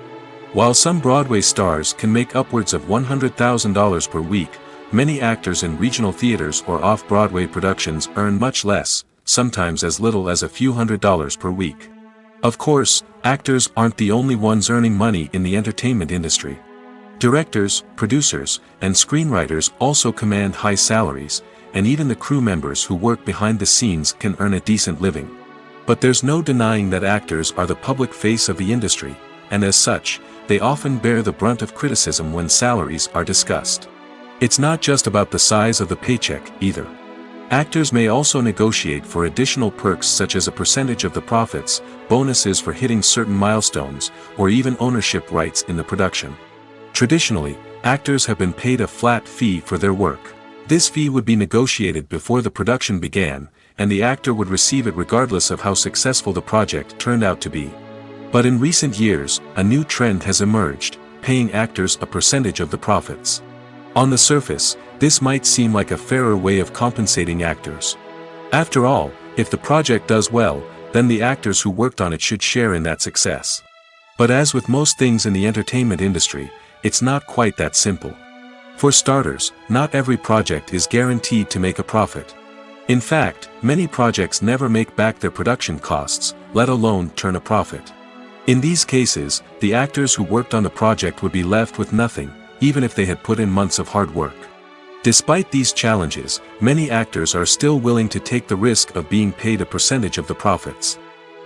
While some Broadway stars can make upwards of $100,000 per week, many actors in regional theaters or off-Broadway productions earn much less, sometimes as little as a few $100s per week. Of course, actors aren't the only ones earning money in the entertainment industry. Directors, producers, and screenwriters also command high salaries, and even the crew members who work behind the scenes can earn a decent living. But there's no denying that actors are the public face of the industry, and as such, they often bear the brunt of criticism when salaries are discussed. It's not just about the size of the paycheck, either. Actors may also negotiate for additional perks such as a percentage of the profits, bonuses for hitting certain milestones, or even ownership rights in the production. Traditionally, actors have been paid a flat fee for their work. This fee would be negotiated before the production began, and the actor would receive it regardless of how successful the project turned out to be. But in recent years, a new trend has emerged, paying actors a percentage of the profits. On the surface, this might seem like a fairer way of compensating actors. After all, if the project does well, then the actors who worked on it should share in that success. But as with most things in the entertainment industry, it's not quite that simple. For starters, not every project is guaranteed to make a profit. In fact, many projects never make back their production costs, let alone turn a profit. In these cases, the actors who worked on the project would be left with nothing, even if they had put in months of hard work. Despite these challenges, many actors are still willing to take the risk of being paid a percentage of the profits.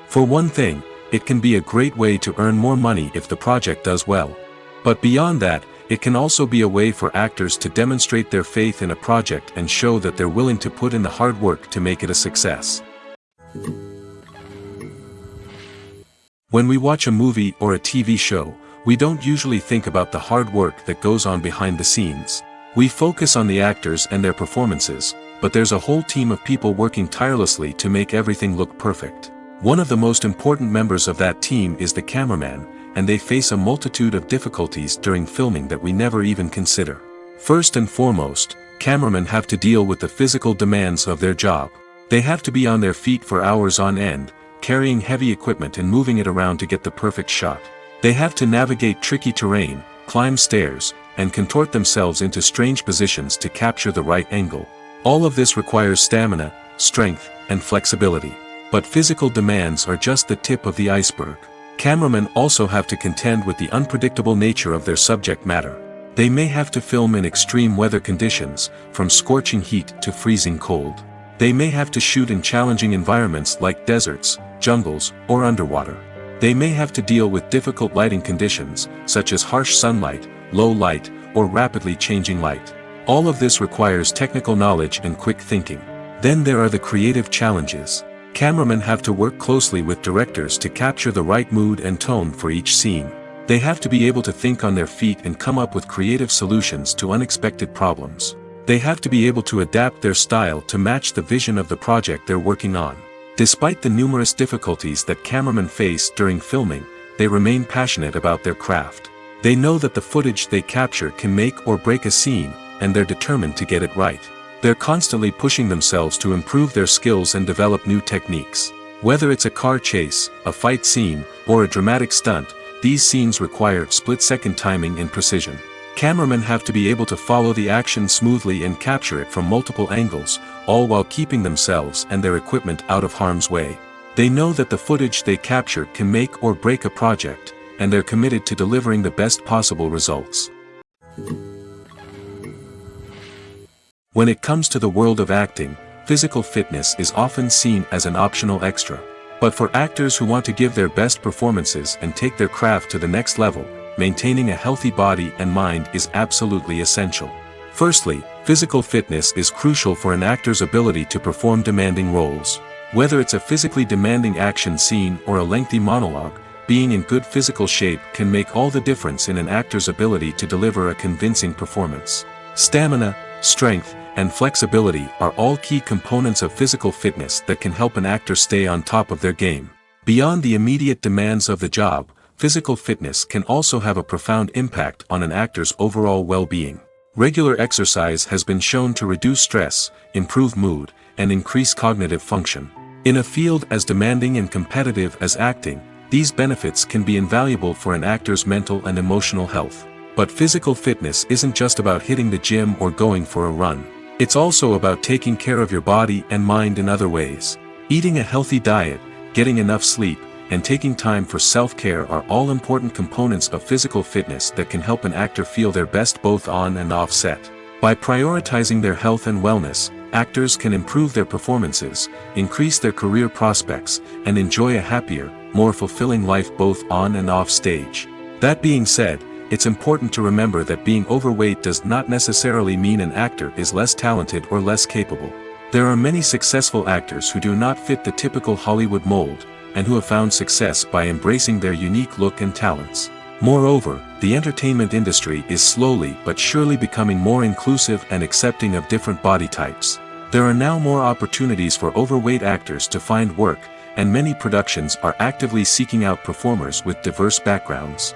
For one thing, it can be a great way to earn more money if the project does well. But beyond that, it can also be a way for actors to demonstrate their faith in a project and show that they're willing to put in the hard work to make it a success. When we watch a movie or a TV show, we don't usually think about the hard work that goes on behind the scenes. We focus on the actors and their performances, but there's a whole team of people working tirelessly to make everything look perfect. One of the most important members of that team is the cameraman, and they face a multitude of difficulties during filming that we never even consider. First and foremost, cameramen have to deal with the physical demands of their job. They have to be on their feet for hours on end, carrying heavy equipment and moving it around to get the perfect shot. They have to navigate tricky terrain, climb stairs, and contort themselves into strange positions to capture the right angle. All of this requires stamina, strength, and flexibility. But physical demands are just the tip of the iceberg. Cameramen also have to contend with the unpredictable nature of their subject matter. They may have to film in extreme weather conditions, from scorching heat to freezing cold. They may have to shoot in challenging environments like deserts, jungles, or underwater. They may have to deal with difficult lighting conditions, such as harsh sunlight, low light, or rapidly changing light. All of this requires technical knowledge and quick thinking. Then there are the creative challenges. Cameramen have to work closely with directors to capture the right mood and tone for each scene. They have to be able to think on their feet and come up with creative solutions to unexpected problems. They have to be able to adapt their style to match the vision of the project they're working on. Despite the numerous difficulties that cameramen face during filming, they remain passionate about their craft. They know that the footage they capture can make or break a scene, and they're determined to get it right. They're constantly pushing themselves to improve their skills and develop new techniques. Whether it's a car chase, a fight scene, or a dramatic stunt, these scenes require split-second timing and precision. Cameramen have to be able to follow the action smoothly and capture it from multiple angles, all while keeping themselves and their equipment out of harm's way. They know that the footage they capture can make or break a project, and they're committed to delivering the best possible results. When it comes to the world of acting, physical fitness is often seen as an optional extra. But for actors who want to give their best performances and take their craft to the next level, maintaining a healthy body and mind is absolutely essential. Firstly, physical fitness is crucial for an actor's ability to perform demanding roles. Whether it's a physically demanding action scene or a lengthy monologue, being in good physical shape can make all the difference in an actor's ability to deliver a convincing performance. Stamina, strength, and flexibility are all key components of physical fitness that can help an actor stay on top of their game. Beyond the immediate demands of the job, physical fitness can also have a profound impact on an actor's overall well-being. Regular exercise has been shown to reduce stress, improve mood, and increase cognitive function. In a field as demanding and competitive as acting, these benefits can be invaluable for an actor's mental and emotional health. But physical fitness isn't just about hitting the gym or going for a run. It's also about taking care of your body and mind in other ways. Eating a healthy diet, getting enough sleep, and taking time for self-care are all important components of physical fitness that can help an actor feel their best both on and off set. By prioritizing their health and wellness, actors can improve their performances, increase their career prospects, and enjoy a happier, more fulfilling life both on and off stage. That being said, it's important to remember that being overweight does not necessarily mean an actor is less talented or less capable. There are many successful actors who do not fit the typical Hollywood mold, and who have found success by embracing their unique look and talents. Moreover, the entertainment industry is slowly but surely becoming more inclusive and accepting of different body types. There are now more opportunities for overweight actors to find work, and many productions are actively seeking out performers with diverse backgrounds.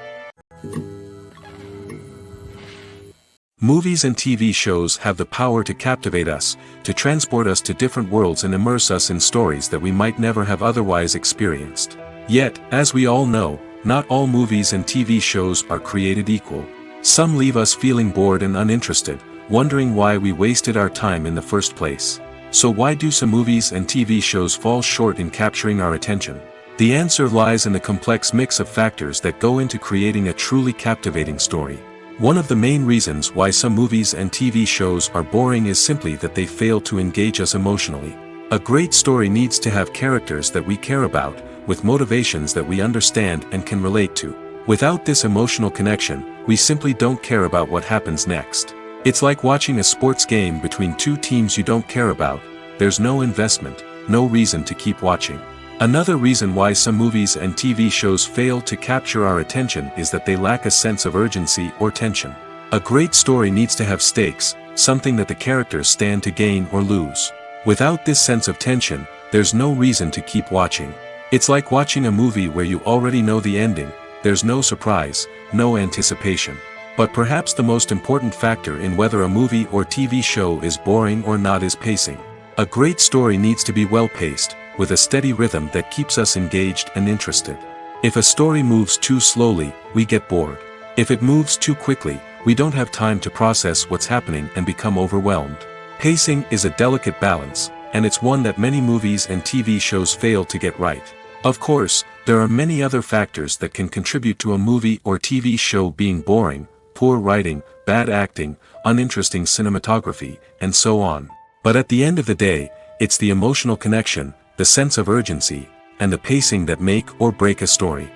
Movies and TV shows have the power to captivate us, to transport us to different worlds and immerse us in stories that we might never have otherwise experienced. Yet, as we all know, not all movies and TV shows are created equal. Some leave us feeling bored and uninterested, wondering why we wasted our time in the first place. So why do some movies and TV shows fall short in capturing our attention? The answer lies in the complex mix of factors that go into creating a truly captivating story. One of the main reasons why some movies and TV shows are boring is simply that they fail to engage us emotionally. A great story needs to have characters that we care about, with motivations that we understand and can relate to. Without this emotional connection, we simply don't care about what happens next. It's like watching a sports game between two teams you don't care about. There's no investment, no reason to keep watching. Another reason why some movies and TV shows fail to capture our attention is that they lack a sense of urgency or tension. A great story needs to have stakes, something that the characters stand to gain or lose. Without this sense of tension, there's no reason to keep watching. It's like watching a movie where you already know the ending, there's no surprise, no anticipation. But perhaps the most important factor in whether a movie or TV show is boring or not is pacing. A great story needs to be well-paced, with a steady rhythm that keeps us engaged and interested. If a story moves too slowly, we get bored. If it moves too quickly, we don't have time to process what's happening and become overwhelmed. Pacing is a delicate balance, and it's one that many movies and TV shows fail to get right. Of course, there are many other factors that can contribute to a movie or TV show being boring: poor writing, bad acting, uninteresting cinematography, and so on. But at the end of the day, it's the emotional connection, the sense of urgency, and the pacing that make or break a story.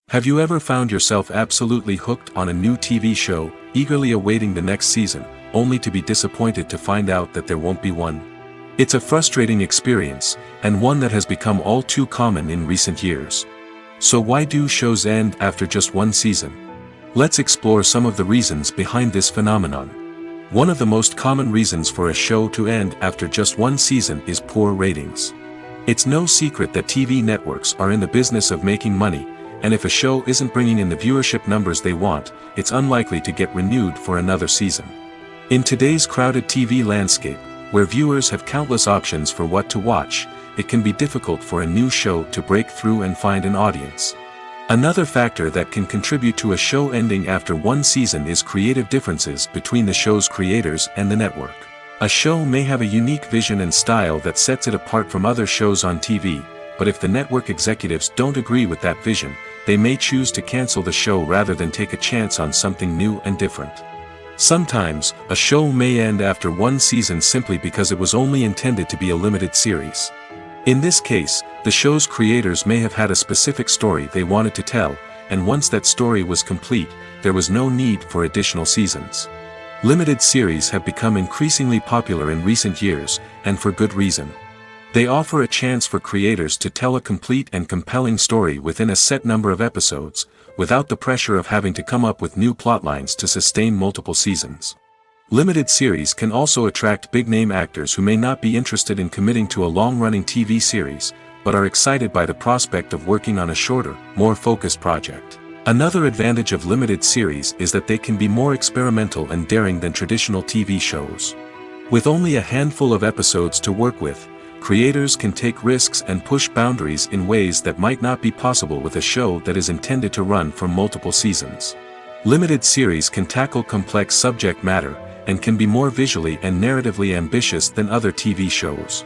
Have you ever found yourself absolutely hooked on a new TV show, eagerly awaiting the next season, only to be disappointed to find out that there won't be one? It's a frustrating experience, and one that has become all too common in recent years. So why do shows end after just one season? Let's explore some of the reasons behind this phenomenon. One of the most common reasons for a show to end after just one season is poor ratings. It's no secret that TV networks are in the business of making money, and if a show isn't bringing in the viewership numbers they want, it's unlikely to get renewed for another season. In today's crowded TV landscape, where viewers have countless options for what to watch, it can be difficult for a new show to break through and find an audience. Another factor that can contribute to a show ending after one season is creative differences between the show's creators and the network. A show may have a unique vision and style that sets it apart from other shows on TV, but if the network executives don't agree with that vision, they may choose to cancel the show rather than take a chance on something new and different. Sometimes, a show may end after one season simply because it was only intended to be a limited series. In this case, the show's creators may have had a specific story they wanted to tell, and once that story was complete, there was no need for additional seasons. Limited series have become increasingly popular in recent years, and for good reason. They offer a chance for creators to tell a complete and compelling story within a set number of episodes, without the pressure of having to come up with new plotlines to sustain multiple seasons. Limited series can also attract big-name actors who may not be interested in committing to a long-running TV series, but are excited by the prospect of working on a shorter, more focused project. Another advantage of limited series is that they can be more experimental and daring than traditional TV shows. With only a handful of episodes to work with, creators can take risks and push boundaries in ways that might not be possible with a show that is intended to run for multiple seasons. Limited series can tackle complex subject matter, and can be more visually and narratively ambitious than other TV shows.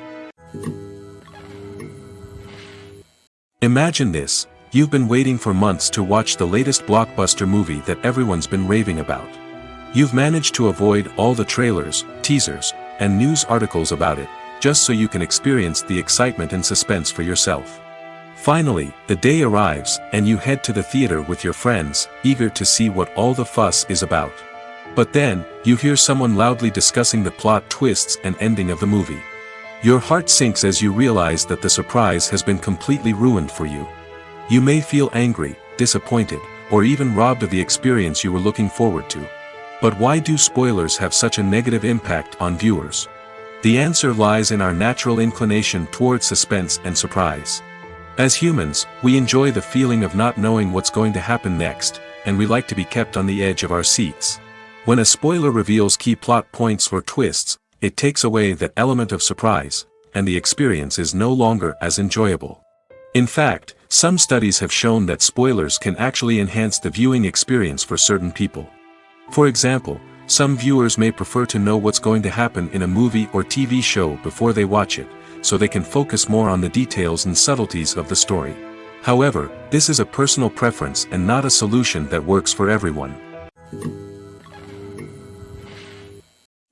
Imagine this: you've been waiting for months to watch the latest blockbuster movie that everyone's been raving about. You've managed to avoid all the trailers, teasers, and news articles about it, just so you can experience the excitement and suspense for yourself. Finally, the day arrives, and you head to the theater with your friends, eager to see what all the fuss is about. But then, you hear someone loudly discussing the plot twists and ending of the movie. Your heart sinks as you realize that the surprise has been completely ruined for you. You may feel angry, disappointed, or even robbed of the experience you were looking forward to. But why do spoilers have such a negative impact on viewers? The answer lies in our natural inclination toward suspense and surprise. As humans, we enjoy the feeling of not knowing what's going to happen next, and we like to be kept on the edge of our seats. When a spoiler reveals key plot points or twists, it takes away that element of surprise, and the experience is no longer as enjoyable. In fact, some studies have shown that spoilers can actually enhance the viewing experience for certain people. For example, some viewers may prefer to know what's going to happen in a movie or TV show before they watch it, so they can focus more on the details and subtleties of the story. However, this is a personal preference and not a solution that works for everyone.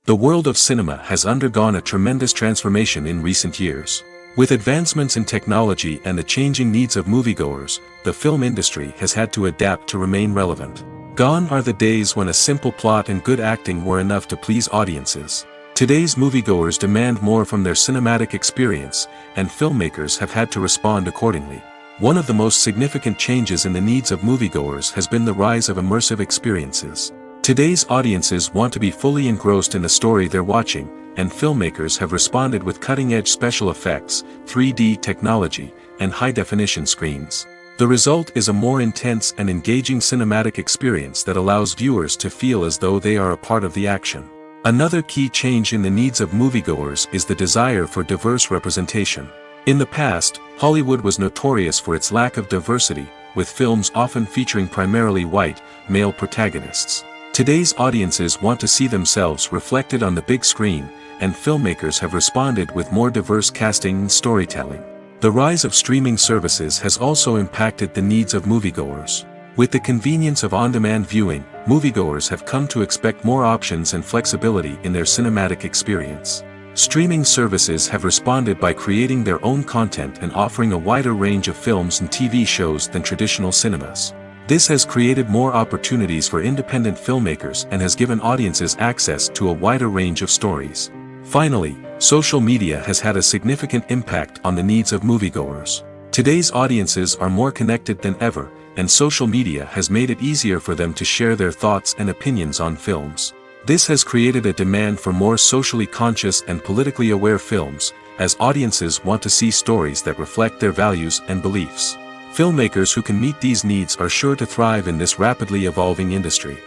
The world of cinema has undergone a tremendous transformation in recent years. With advancements in technology and the changing needs of moviegoers, the film industry has had to adapt to remain relevant. Gone are the days when a simple plot and good acting were enough to please audiences. Today's moviegoers demand more from their cinematic experience, and filmmakers have had to respond accordingly. One of the most significant changes in the needs of moviegoers has been the rise of immersive experiences. Today's audiences want to be fully engrossed in the story they're watching, and filmmakers have responded with cutting-edge special effects, 3D technology, and high-definition screens. The result is a more intense and engaging cinematic experience that allows viewers to feel as though they are a part of the action. Another key change in the needs of moviegoers is the desire for diverse representation. In the past, Hollywood was notorious for its lack of diversity, with films often featuring primarily white, male protagonists. Today's audiences want to see themselves reflected on the big screen, and filmmakers have responded with more diverse casting and storytelling. The rise of streaming services has also impacted the needs of moviegoers. With the convenience of on-demand viewing, moviegoers have come to expect more options and flexibility in their cinematic experience. Streaming services have responded by creating their own content and offering a wider range of films and TV shows than traditional cinemas. This has created more opportunities for independent filmmakers and has given audiences access to a wider range of stories. Finally, social media has had a significant impact on the needs of moviegoers. Today's audiences are more connected than ever, and social media has made it easier for them to share their thoughts and opinions on films. This has created a demand for more socially conscious and politically aware films, as audiences want to see stories that reflect their values and beliefs. Filmmakers who can meet these needs are sure to thrive in this rapidly evolving industry.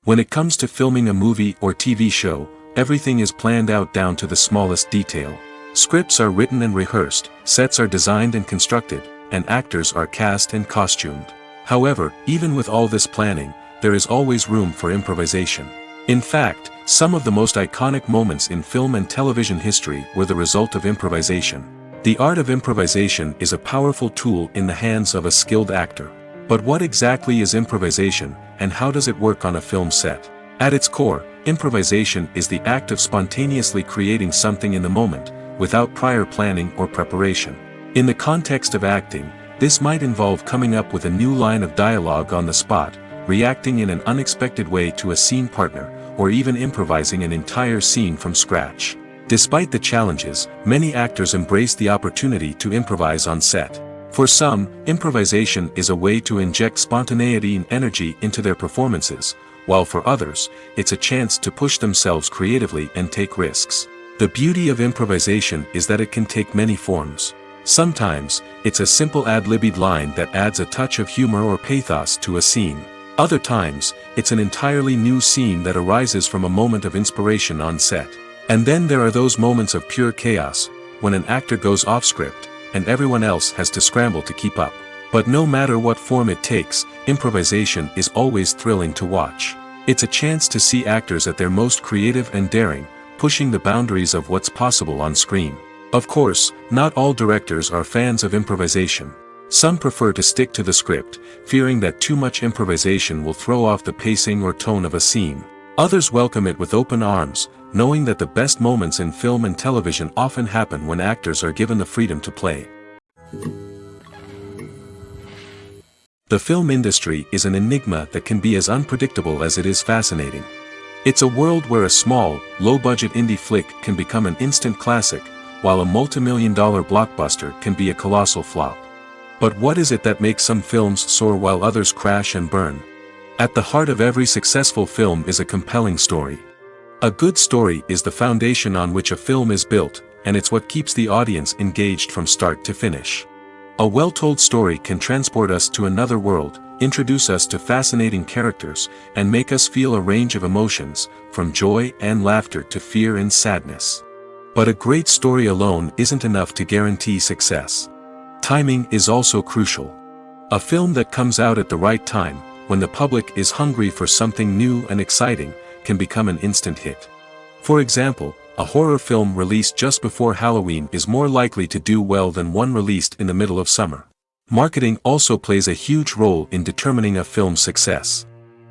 When it comes to filming a movie or TV show, everything is planned out down to the smallest detail. Scripts are written and rehearsed, sets are designed and constructed, and actors are cast and costumed. However, even with all this planning, there is always room for improvisation. In fact, some of the most iconic moments in film and television history were the result of improvisation. The art of improvisation is a powerful tool in the hands of a skilled actor. But what exactly is improvisation, and how does it work on a film set? At its core, improvisation is the act of spontaneously creating something in the moment, without prior planning or preparation. In the context of acting, this might involve coming up with a new line of dialogue on the spot, reacting in an unexpected way to a scene partner, or even improvising an entire scene from scratch. Despite the challenges, many actors embrace the opportunity to improvise on set. For some, improvisation is a way to inject spontaneity and energy into their performances, while for others, it's a chance to push themselves creatively and take risks. The beauty of improvisation is that it can take many forms. Sometimes, it's a simple ad-libbed line that adds a touch of humor or pathos to a scene. Other times, it's an entirely new scene that arises from a moment of inspiration on set. And then there are those moments of pure chaos, when an actor goes off script, and everyone else has to scramble to keep up. But no matter what form it takes, improvisation is always thrilling to watch. It's a chance to see actors at their most creative and daring, pushing the boundaries of what's possible on screen. Of course, not all directors are fans of improvisation. Some prefer to stick to the script, fearing that too much improvisation will throw off the pacing or tone of a scene. Others welcome it with open arms, knowing that the best moments in film and television often happen when actors are given the freedom to play. The film industry is an enigma that can be as unpredictable as it is fascinating. It's a world where a small, low-budget indie flick can become an instant classic, while a multi-million-dollar blockbuster can be a colossal flop. But what is it that makes some films soar while others crash and burn? At the heart of every successful film is a compelling story. A good story is the foundation on which a film is built, and it's what keeps the audience engaged from start to finish. A well-told story can transport us to another world, introduce us to fascinating characters, and make us feel a range of emotions, from joy and laughter to fear and sadness. But a great story alone isn't enough to guarantee success. Timing is also crucial. A film that comes out at the right time, when the public is hungry for something new and exciting, can become an instant hit. For example, a horror film released just before Halloween is more likely to do well than one released in the middle of summer. Marketing also plays a huge role in determining a film's success.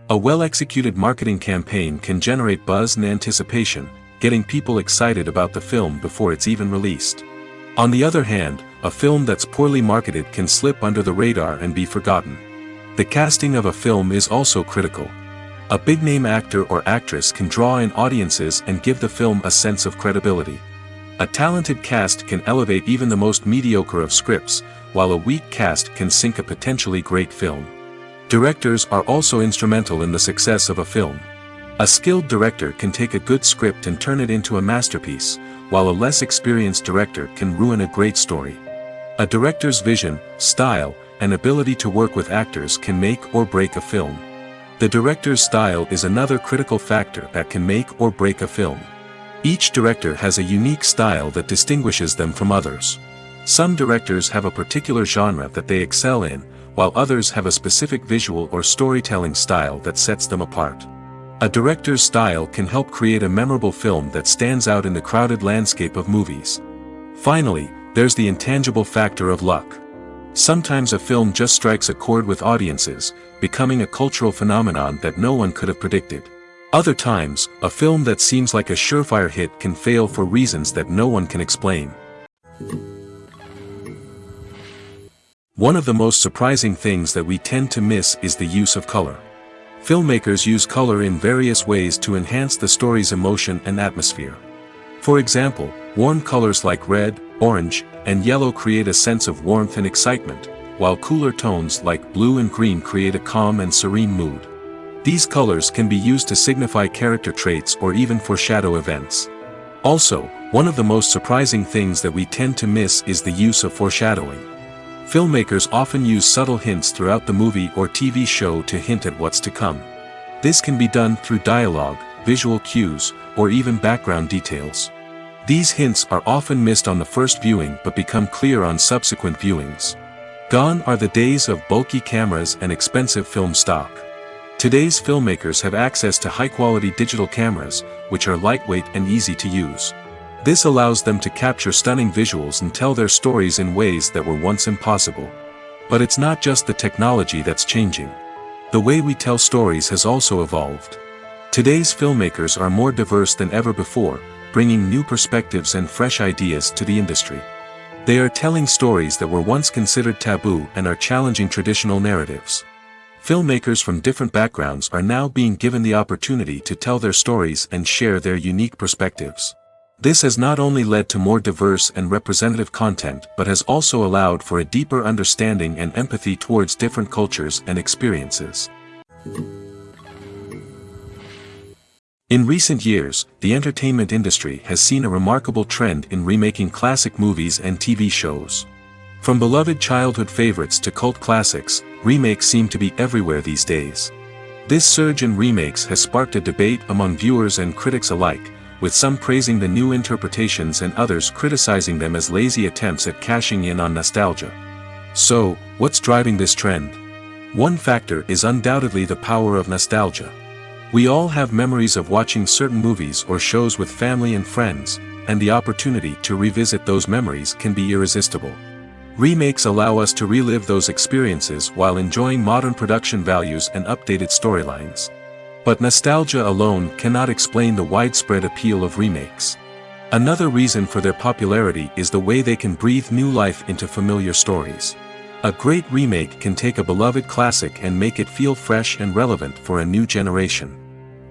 A well-executed marketing campaign can generate buzz and anticipation, getting people excited about the film before it's even released. On the other hand, a film that's poorly marketed can slip under the radar and be forgotten. The casting of a film is also critical. A big-name actor or actress can draw in audiences and give the film a sense of credibility. A talented cast can elevate even the most mediocre of scripts, while a weak cast can sink a potentially great film. Directors are also instrumental in the success of a film. A skilled director can take a good script and turn it into a masterpiece, while a less experienced director can ruin a great story. A director's vision, style, and ability to work with actors can make or break a film. The director's style is another critical factor that can make or break a film. Each director has a unique style that distinguishes them from others. Some directors have a particular genre that they excel in, while others have a specific visual or storytelling style that sets them apart. A director's style can help create a memorable film that stands out in the crowded landscape of movies. Finally, there's the intangible factor of luck. Sometimes a film just strikes a chord with audiences, becoming a cultural phenomenon that no one could have predicted. Other times, a film that seems like a surefire hit can fail for reasons that no one can explain. One of the most surprising things that we tend to miss is the use of color. Filmmakers use color in various ways to enhance the story's emotion and atmosphere. For example, warm colors like red, orange, and yellow create a sense of warmth and excitement, while cooler tones like blue and green create a calm and serene mood. These colors can be used to signify character traits or even foreshadow events. Also, one of the most surprising things that we tend to miss is the use of foreshadowing. Filmmakers often use subtle hints throughout the movie or TV show to hint at what's to come. This can be done through dialogue, visual cues, or even background details. These hints are often missed on the first viewing but become clear on subsequent viewings. Gone are the days of bulky cameras and expensive film stock. Today's filmmakers have access to high-quality digital cameras, which are lightweight and easy to use. This allows them to capture stunning visuals and tell their stories in ways that were once impossible. But it's not just the technology that's changing. The way we tell stories has also evolved. Today's filmmakers are more diverse than ever before, bringing new perspectives and fresh ideas to the industry. They are telling stories that were once considered taboo and are challenging traditional narratives. Filmmakers from different backgrounds are now being given the opportunity to tell their stories and share their unique perspectives. This has not only led to more diverse and representative content but has also allowed for a deeper understanding and empathy towards different cultures and experiences. In recent years, the entertainment industry has seen a remarkable trend in remaking classic movies and TV shows. From beloved childhood favorites to cult classics, remakes seem to be everywhere these days. This surge in remakes has sparked a debate among viewers and critics alike, with some praising the new interpretations and others criticizing them as lazy attempts at cashing in on nostalgia. So, what's driving this trend? One factor is undoubtedly the power of nostalgia. We all have memories of watching certain movies or shows with family and friends, and the opportunity to revisit those memories can be irresistible. Remakes allow us to relive those experiences while enjoying modern production values and updated storylines. But nostalgia alone cannot explain the widespread appeal of remakes. Another reason for their popularity is the way they can breathe new life into familiar stories. A great remake can take a beloved classic and make it feel fresh and relevant for a new generation.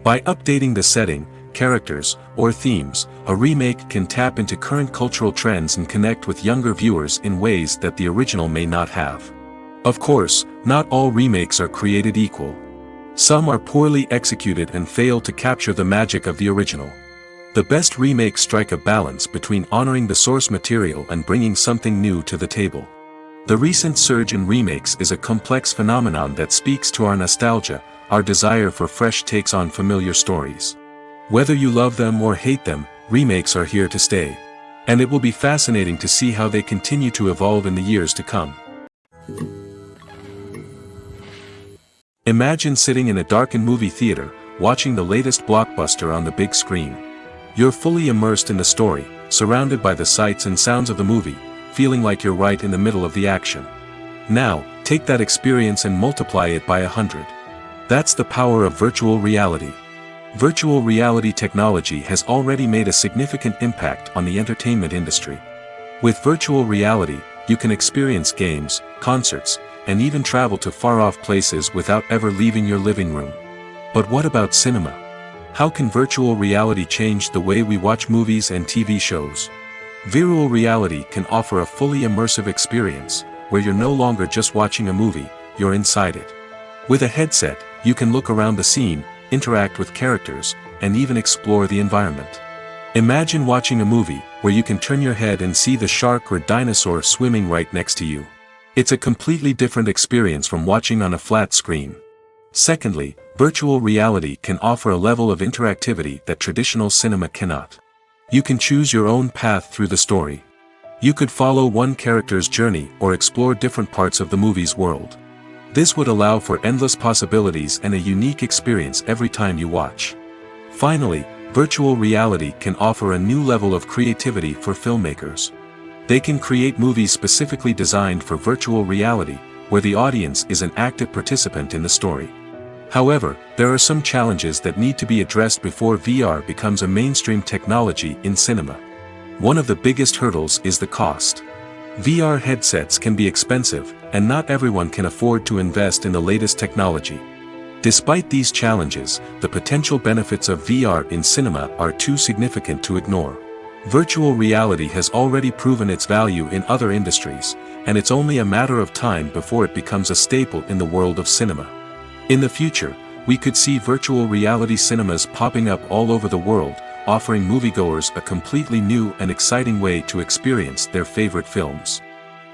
By updating the setting, characters, or themes, a remake can tap into current cultural trends and connect with younger viewers in ways that the original may not have. Of course, not all remakes are created equal. Some are poorly executed and fail to capture the magic of the original. The best remakes strike a balance between honoring the source material and bringing something new to the table. The recent surge in remakes is a complex phenomenon that speaks to our nostalgia, our desire for fresh takes on familiar stories. Whether you love them or hate them, remakes are here to stay. And it will be fascinating to see how they continue to evolve in the years to come. Imagine sitting in a darkened movie theater, watching the latest blockbuster on the big screen. You're fully immersed in the story, surrounded by the sights and sounds of the movie, feeling like you're right in the middle of the action. Now, take that experience and multiply it by 100. That's the power of virtual reality. Virtual reality technology has already made a significant impact on the entertainment industry. With virtual reality, you can experience games, concerts, and even travel to far-off places without ever leaving your living room. But what about cinema? How can virtual reality change the way we watch movies and TV shows? Virtual reality can offer a fully immersive experience, where you're no longer just watching a movie, you're inside it. With a headset, you can look around the scene, interact with characters, and even explore the environment. Imagine watching a movie where you can turn your head and see the shark or dinosaur swimming right next to you. It's a completely different experience from watching on a flat screen. Secondly, virtual reality can offer a level of interactivity that traditional cinema cannot. You can choose your own path through the story. You could follow one character's journey or explore different parts of the movie's world. This would allow for endless possibilities and a unique experience every time you watch. Finally, virtual reality can offer a new level of creativity for filmmakers. They can create movies specifically designed for virtual reality, where the audience is an active participant in the story. However, there are some challenges that need to be addressed before VR becomes a mainstream technology in cinema. One of the biggest hurdles is the cost. VR headsets can be expensive, and not everyone can afford to invest in the latest technology. Despite these challenges, the potential benefits of VR in cinema are too significant to ignore. Virtual reality has already proven its value in other industries, and it's only a matter of time before it becomes a staple in the world of cinema. In the future, we could see virtual reality cinemas popping up all over the world, offering moviegoers a completely new and exciting way to experience their favorite films.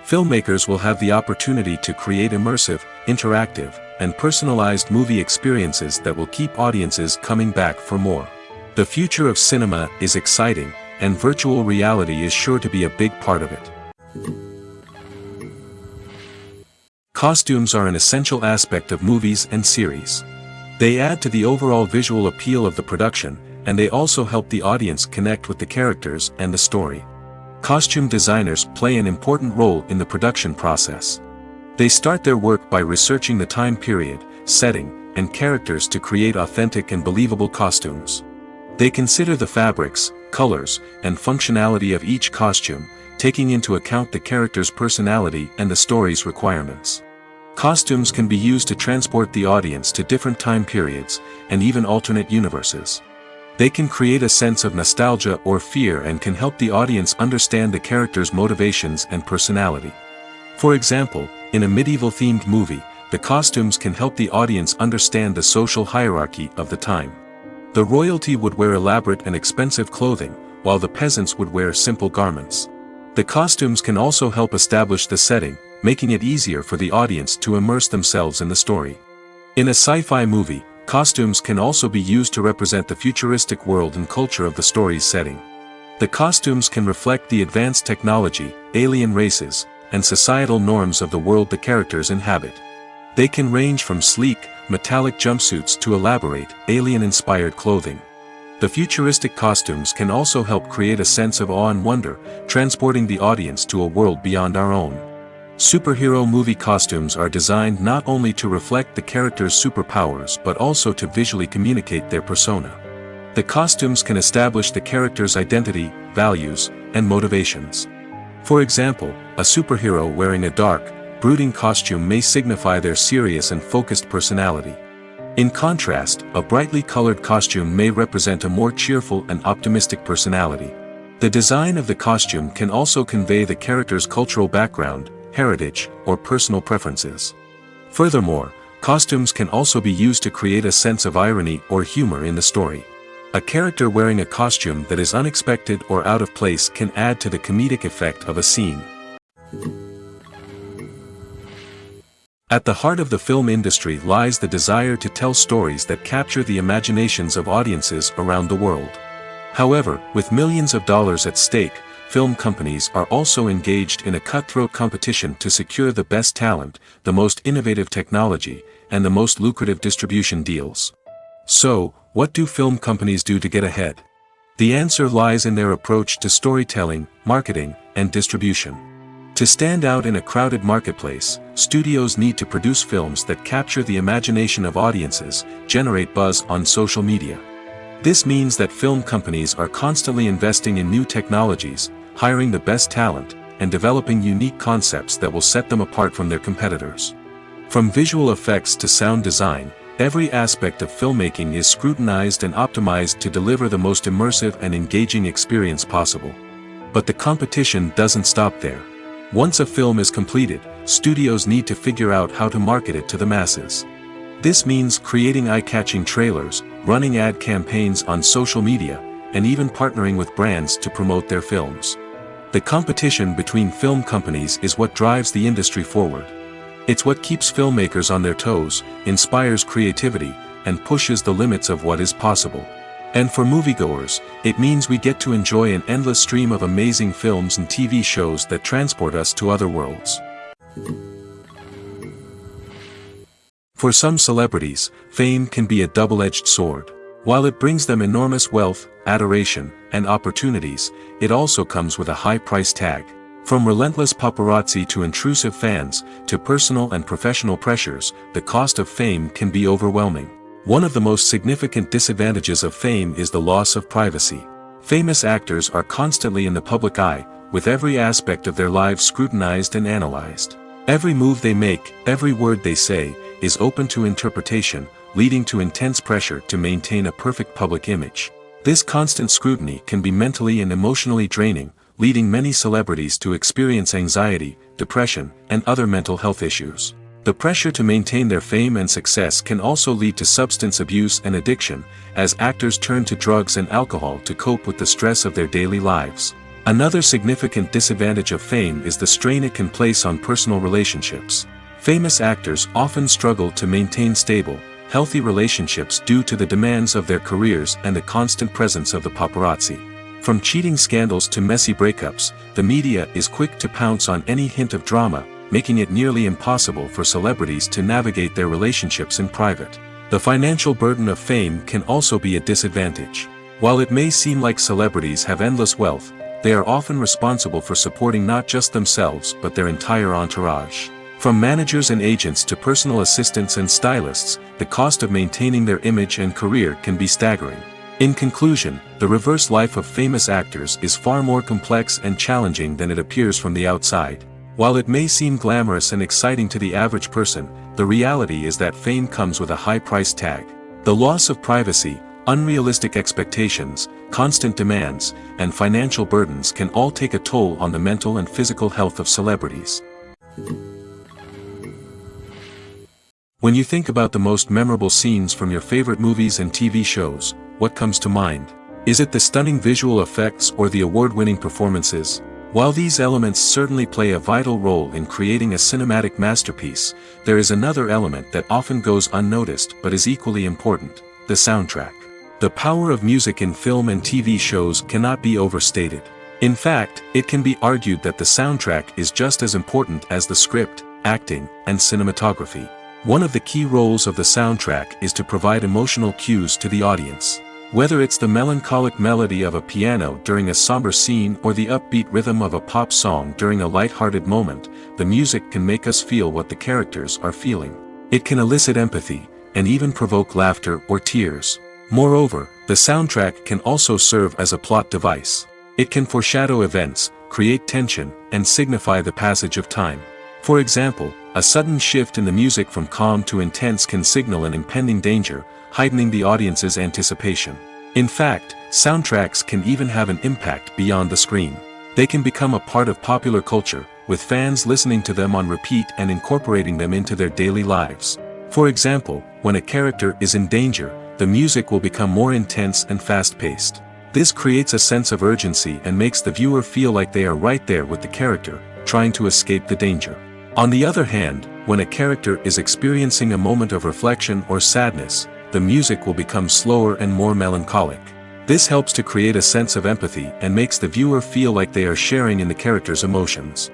Filmmakers will have the opportunity to create immersive, interactive, and personalized movie experiences that will keep audiences coming back for more. The future of cinema is exciting, and virtual reality is sure to be a big part of it. Costumes are an essential aspect of movies and series. They add to the overall visual appeal of the production, and they also help the audience connect with the characters and the story. Costume designers play an important role in the production process. They start their work by researching the time period, setting, and characters to create authentic and believable costumes. They consider the fabrics, colors, and functionality of each costume, taking into account the character's personality and the story's requirements. Costumes can be used to transport the audience to different time periods, and even alternate universes. They can create a sense of nostalgia or fear and can help the audience understand the character's motivations and personality. For example, in a medieval-themed movie, the costumes can help the audience understand the social hierarchy of the time. The royalty would wear elaborate and expensive clothing, while the peasants would wear simple garments. The costumes can also help establish the setting, making it easier for the audience to immerse themselves in the story. In a sci-fi movie, costumes can also be used to represent the futuristic world and culture of the story's setting. The costumes can reflect the advanced technology, alien races, and societal norms of the world the characters inhabit. They can range from sleek, metallic jumpsuits to elaborate, alien-inspired clothing. The futuristic costumes can also help create a sense of awe and wonder, transporting the audience to a world beyond our own. Superhero movie costumes are designed not only to reflect the character's superpowers but also to visually communicate their persona. The costumes can establish the character's identity, values, and motivations. For example, a superhero wearing a dark, brooding costume may signify their serious and focused personality. In contrast, a brightly colored costume may represent a more cheerful and optimistic personality. The design of the costume can also convey the character's cultural background, heritage, or personal preferences. Furthermore, costumes can also be used to create a sense of irony or humor in the story. A character wearing a costume that is unexpected or out of place can add to the comedic effect of a scene. At the heart of the film industry lies the desire to tell stories that capture the imaginations of audiences around the world. However, with millions of dollars at stake, film companies are also engaged in a cutthroat competition to secure the best talent, the most innovative technology, and the most lucrative distribution deals. So, what do film companies do to get ahead? The answer lies in their approach to storytelling, marketing, and distribution. To stand out in a crowded marketplace, studios need to produce films that capture the imagination of audiences, generate buzz on social media. This means that film companies are constantly investing in new technologies, hiring the best talent, and developing unique concepts that will set them apart from their competitors. From visual effects to sound design, every aspect of filmmaking is scrutinized and optimized to deliver the most immersive and engaging experience possible. But the competition doesn't stop there. Once a film is completed, studios need to figure out how to market it to the masses. This means creating eye-catching trailers, running ad campaigns on social media, and even partnering with brands to promote their films. The competition between film companies is what drives the industry forward. It's what keeps filmmakers on their toes, inspires creativity, and pushes the limits of what is possible. And for moviegoers, it means we get to enjoy an endless stream of amazing films and TV shows that transport us to other worlds. For some celebrities, fame can be a double-edged sword. While it brings them enormous wealth, adoration, and opportunities, it also comes with a high price tag. From relentless paparazzi to intrusive fans, to personal and professional pressures, the cost of fame can be overwhelming. One of the most significant disadvantages of fame is the loss of privacy. Famous actors are constantly in the public eye, with every aspect of their lives scrutinized and analyzed. Every move they make, every word they say, is open to interpretation, leading to intense pressure to maintain a perfect public image. This constant scrutiny can be mentally and emotionally draining, leading many celebrities to experience anxiety, depression, and other mental health issues. The pressure to maintain their fame and success can also lead to substance abuse and addiction, as actors turn to drugs and alcohol to cope with the stress of their daily lives. Another significant disadvantage of fame is the strain it can place on personal relationships. Famous actors often struggle to maintain stable, healthy relationships due to the demands of their careers and the constant presence of the paparazzi. From cheating scandals to messy breakups, the media is quick to pounce on any hint of drama, making it nearly impossible for celebrities to navigate their relationships in private. The financial burden of fame can also be a disadvantage. While it may seem like celebrities have endless wealth, they are often responsible for supporting not just themselves but their entire entourage. From managers and agents to personal assistants and stylists, the cost of maintaining their image and career can be staggering. In conclusion, the reverse life of famous actors is far more complex and challenging than it appears from the outside. While it may seem glamorous and exciting to the average person, the reality is that fame comes with a high price tag. The loss of privacy, unrealistic expectations, constant demands, and financial burdens can all take a toll on the mental and physical health of celebrities. When you think about the most memorable scenes from your favorite movies and TV shows, what comes to mind? Is it the stunning visual effects or the award-winning performances? While these elements certainly play a vital role in creating a cinematic masterpiece, there is another element that often goes unnoticed but is equally important: the soundtrack. The power of music in film and TV shows cannot be overstated. In fact, it can be argued that the soundtrack is just as important as the script, acting, and cinematography. One of the key roles of the soundtrack is to provide emotional cues to the audience. Whether it's the melancholic melody of a piano during a somber scene or the upbeat rhythm of a pop song during a light-hearted moment, the music can make us feel what the characters are feeling. It can elicit empathy, and even provoke laughter or tears. Moreover, the soundtrack can also serve as a plot device. It can foreshadow events, create tension, and signify the passage of time. For example, a sudden shift in the music from calm to intense can signal an impending danger, heightening the audience's anticipation. In fact, soundtracks can even have an impact beyond the screen. They can become a part of popular culture, with fans listening to them on repeat and incorporating them into their daily lives. For example, when a character is in danger, the music will become more intense and fast-paced. This creates a sense of urgency and makes the viewer feel like they are right there with the character, trying to escape the danger. On the other hand, when a character is experiencing a moment of reflection or sadness, the music will become slower and more melancholic. This helps to create a sense of empathy and makes the viewer feel like they are sharing in the character's emotions.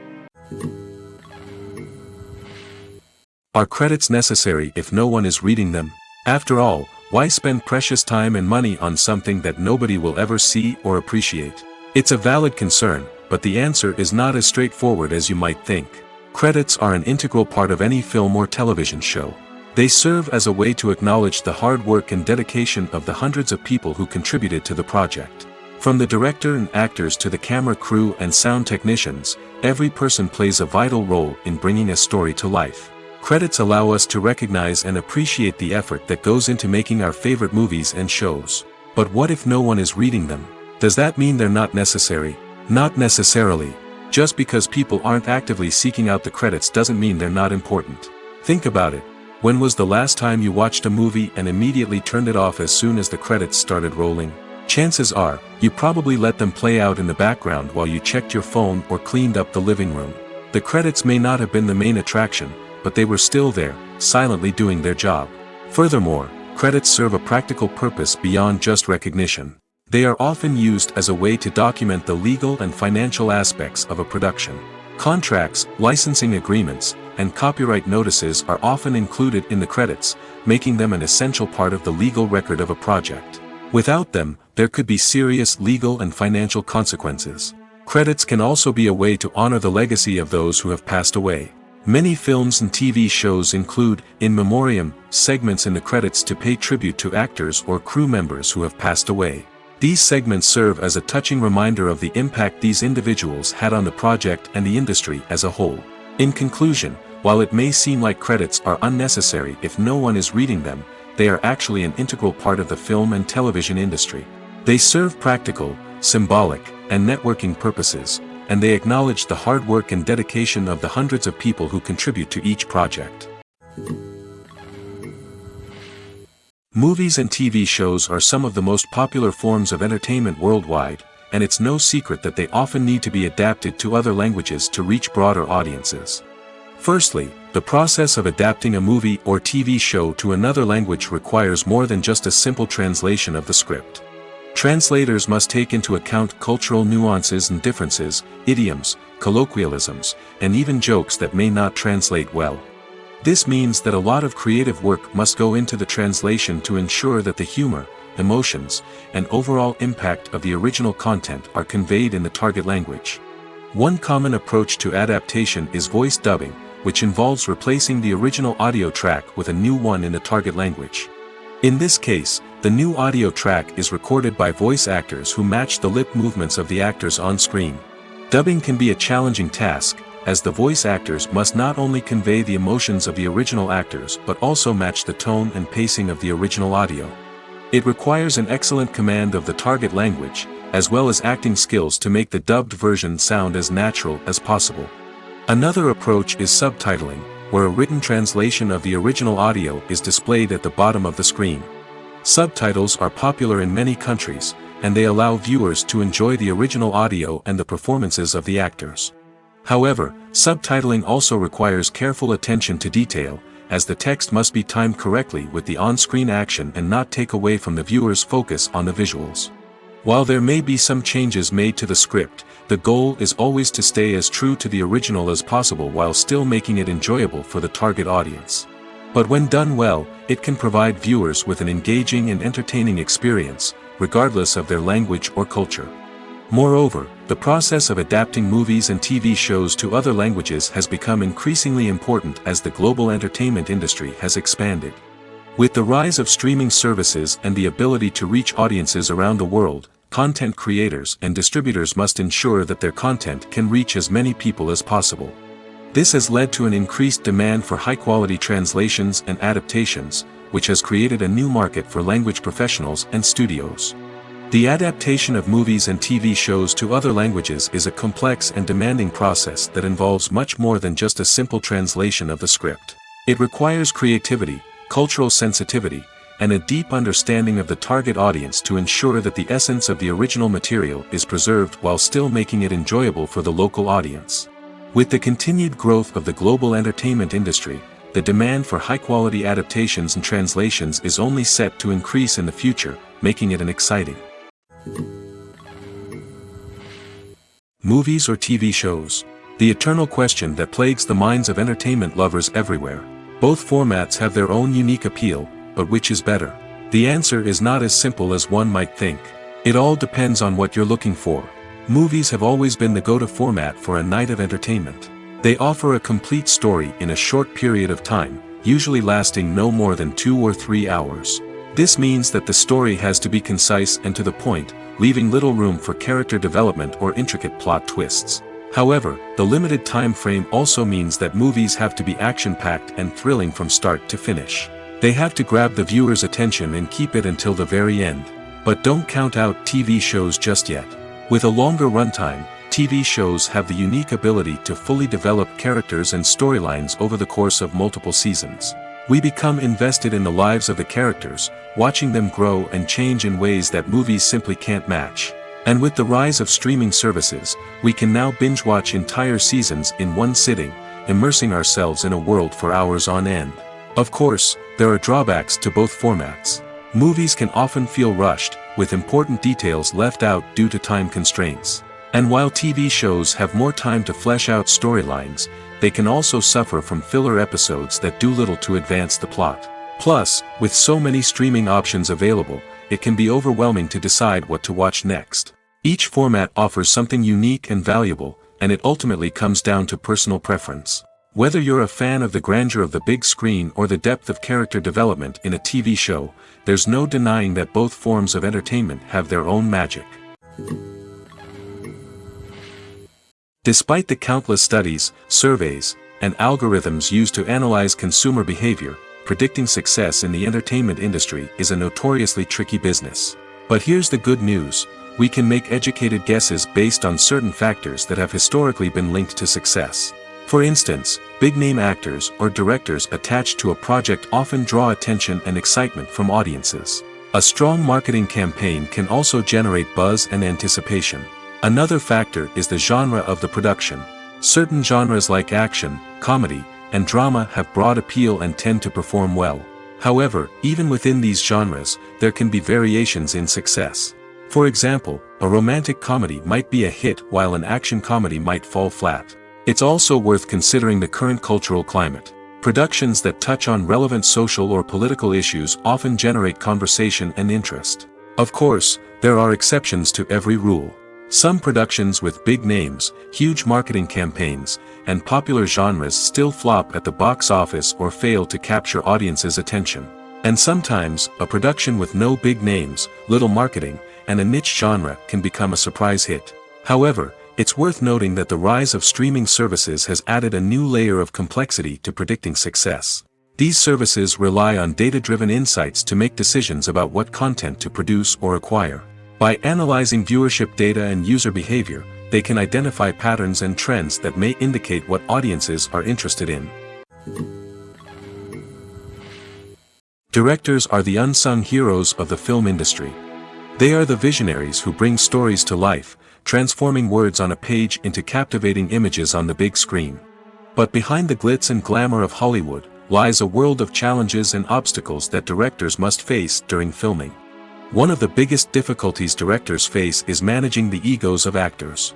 Are credits necessary if no one is reading them? After all, why spend precious time and money on something that nobody will ever see or appreciate? It's a valid concern, but the answer is not as straightforward as you might think. Credits are an integral part of any film or television show. They serve as a way to acknowledge the hard work and dedication of the hundreds of people who contributed to the project. From the director and actors to the camera crew and sound technicians, every person plays a vital role in bringing a story to life. Credits allow us to recognize and appreciate the effort that goes into making our favorite movies and shows. But what if no one is reading them? Does that mean they're not necessary? Not necessarily. Just because people aren't actively seeking out the credits doesn't mean they're not important. Think about it. When was the last time you watched a movie and immediately turned it off as soon as the credits started rolling? Chances are, you probably let them play out in the background while you checked your phone or cleaned up the living room. The credits may not have been the main attraction, but they were still there, silently doing their job. Furthermore, credits serve a practical purpose beyond just recognition. They are often used as a way to document the legal and financial aspects of a production. Contracts, licensing agreements, and copyright notices are often included in the credits, making them an essential part of the legal record of a project. Without them, there could be serious legal and financial consequences. Credits can also be a way to honor the legacy of those who have passed away. Many films and TV shows include, in memoriam, segments in the credits to pay tribute to actors or crew members who have passed away. These segments serve as a touching reminder of the impact these individuals had on the project and the industry as a whole. In conclusion, while it may seem like credits are unnecessary if no one is reading them, they are actually an integral part of the film and television industry. They serve practical, symbolic, and networking purposes, and they acknowledge the hard work and dedication of the hundreds of people who contribute to each project. Movies and TV shows are some of the most popular forms of entertainment worldwide, and it's no secret that they often need to be adapted to other languages to reach broader audiences. Firstly, the process of adapting a movie or TV show to another language requires more than just a simple translation of the script. Translators must take into account cultural nuances and differences, idioms, colloquialisms, and even jokes that may not translate well. This means that a lot of creative work must go into the translation to ensure that the humor, emotions, and overall impact of the original content are conveyed in the target language. One common approach to adaptation is voice dubbing, which involves replacing the original audio track with a new one in the target language. In this case, the new audio track is recorded by voice actors who match the lip movements of the actors on screen. Dubbing can be a challenging task, as the voice actors must not only convey the emotions of the original actors but also match the tone and pacing of the original audio. It requires an excellent command of the target language, as well as acting skills to make the dubbed version sound as natural as possible. Another approach is subtitling, where a written translation of the original audio is displayed at the bottom of the screen. Subtitles are popular in many countries, and they allow viewers to enjoy the original audio and the performances of the actors. However, subtitling also requires careful attention to detail, as the text must be timed correctly with the on-screen action and not take away from the viewer's focus on the visuals. While there may be some changes made to the script, the goal is always to stay as true to the original as possible while still making it enjoyable for the target audience. But when done well, it can provide viewers with an engaging and entertaining experience, regardless of their language or culture. Moreover, the process of adapting movies and TV shows to other languages has become increasingly important as the global entertainment industry has expanded. With the rise of streaming services and the ability to reach audiences around the world, content creators and distributors must ensure that their content can reach as many people as possible. This has led to an increased demand for high-quality translations and adaptations, which has created a new market for language professionals and studios. The adaptation of movies and TV shows to other languages is a complex and demanding process that involves much more than just a simple translation of the script. It requires creativity, cultural sensitivity, and a deep understanding of the target audience to ensure that the essence of the original material is preserved while still making it enjoyable for the local audience. With the continued growth of the global entertainment industry, the demand for high-quality adaptations and translations is only set to increase in the future, making it an exciting movies or TV shows. The eternal question that plagues the minds of entertainment lovers everywhere. Both formats have their own unique appeal, but which is better? The answer is not as simple as one might think. It all depends on what you're looking for. Movies have always been the go-to format for a night of entertainment. They offer a complete story in a short period of time, usually lasting no more than 2 or 3 hours. This means that the story has to be concise and to the point, leaving little room for character development or intricate plot twists. However, the limited time frame also means that movies have to be action-packed and thrilling from start to finish. They have to grab the viewer's attention and keep it until the very end. But don't count out TV shows just yet. With a longer runtime, TV shows have the unique ability to fully develop characters and storylines over the course of multiple seasons. We become invested in the lives of the characters, watching them grow and change in ways that movies simply can't match. And with the rise of streaming services, we can now binge-watch entire seasons in one sitting, immersing ourselves in a world for hours on end. Of course, there are drawbacks to both formats. Movies can often feel rushed, with important details left out due to time constraints. And while TV shows have more time to flesh out storylines, they can also suffer from filler episodes that do little to advance the plot. Plus, with so many streaming options available, it can be overwhelming to decide what to watch next. Each format offers something unique and valuable, and it ultimately comes down to personal preference. Whether you're a fan of the grandeur of the big screen or the depth of character development in a TV show, there's no denying that both forms of entertainment have their own magic. Despite the countless studies, surveys, and algorithms used to analyze consumer behavior, predicting success in the entertainment industry is a notoriously tricky business. But here's the good news: we can make educated guesses based on certain factors that have historically been linked to success. For instance, big-name actors or directors attached to a project often draw attention and excitement from audiences. A strong marketing campaign can also generate buzz and anticipation. Another factor is the genre of the production. Certain genres like action, comedy, and drama have broad appeal and tend to perform well. However, even within these genres, there can be variations in success. For example, a romantic comedy might be a hit while an action comedy might fall flat. It's also worth considering the current cultural climate. Productions that touch on relevant social or political issues often generate conversation and interest. Of course, there are exceptions to every rule. Some productions with big names, huge marketing campaigns, and popular genres still flop at the box office or fail to capture audiences' attention. And sometimes, a production with no big names, little marketing, and a niche genre can become a surprise hit. However, it's worth noting that the rise of streaming services has added a new layer of complexity to predicting success. These services rely on data-driven insights to make decisions about what content to produce or acquire. By analyzing viewership data and user behavior, they can identify patterns and trends that may indicate what audiences are interested in. Directors are the unsung heroes of the film industry. They are the visionaries who bring stories to life, transforming words on a page into captivating images on the big screen. But behind the glitz and glamour of Hollywood lies a world of challenges and obstacles that directors must face during filming. One of the biggest difficulties directors face is managing the egos of actors.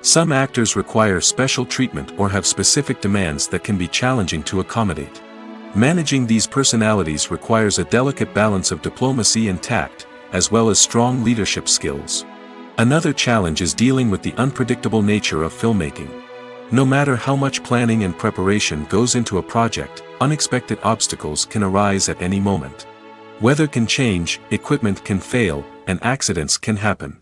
Some actors require special treatment or have specific demands that can be challenging to accommodate. Managing these personalities requires a delicate balance of diplomacy and tact, as well as strong leadership skills. Another challenge is dealing with the unpredictable nature of filmmaking. No matter how much planning and preparation goes into a project, unexpected obstacles can arise at any moment. Weather can change, equipment can fail, and accidents can happen.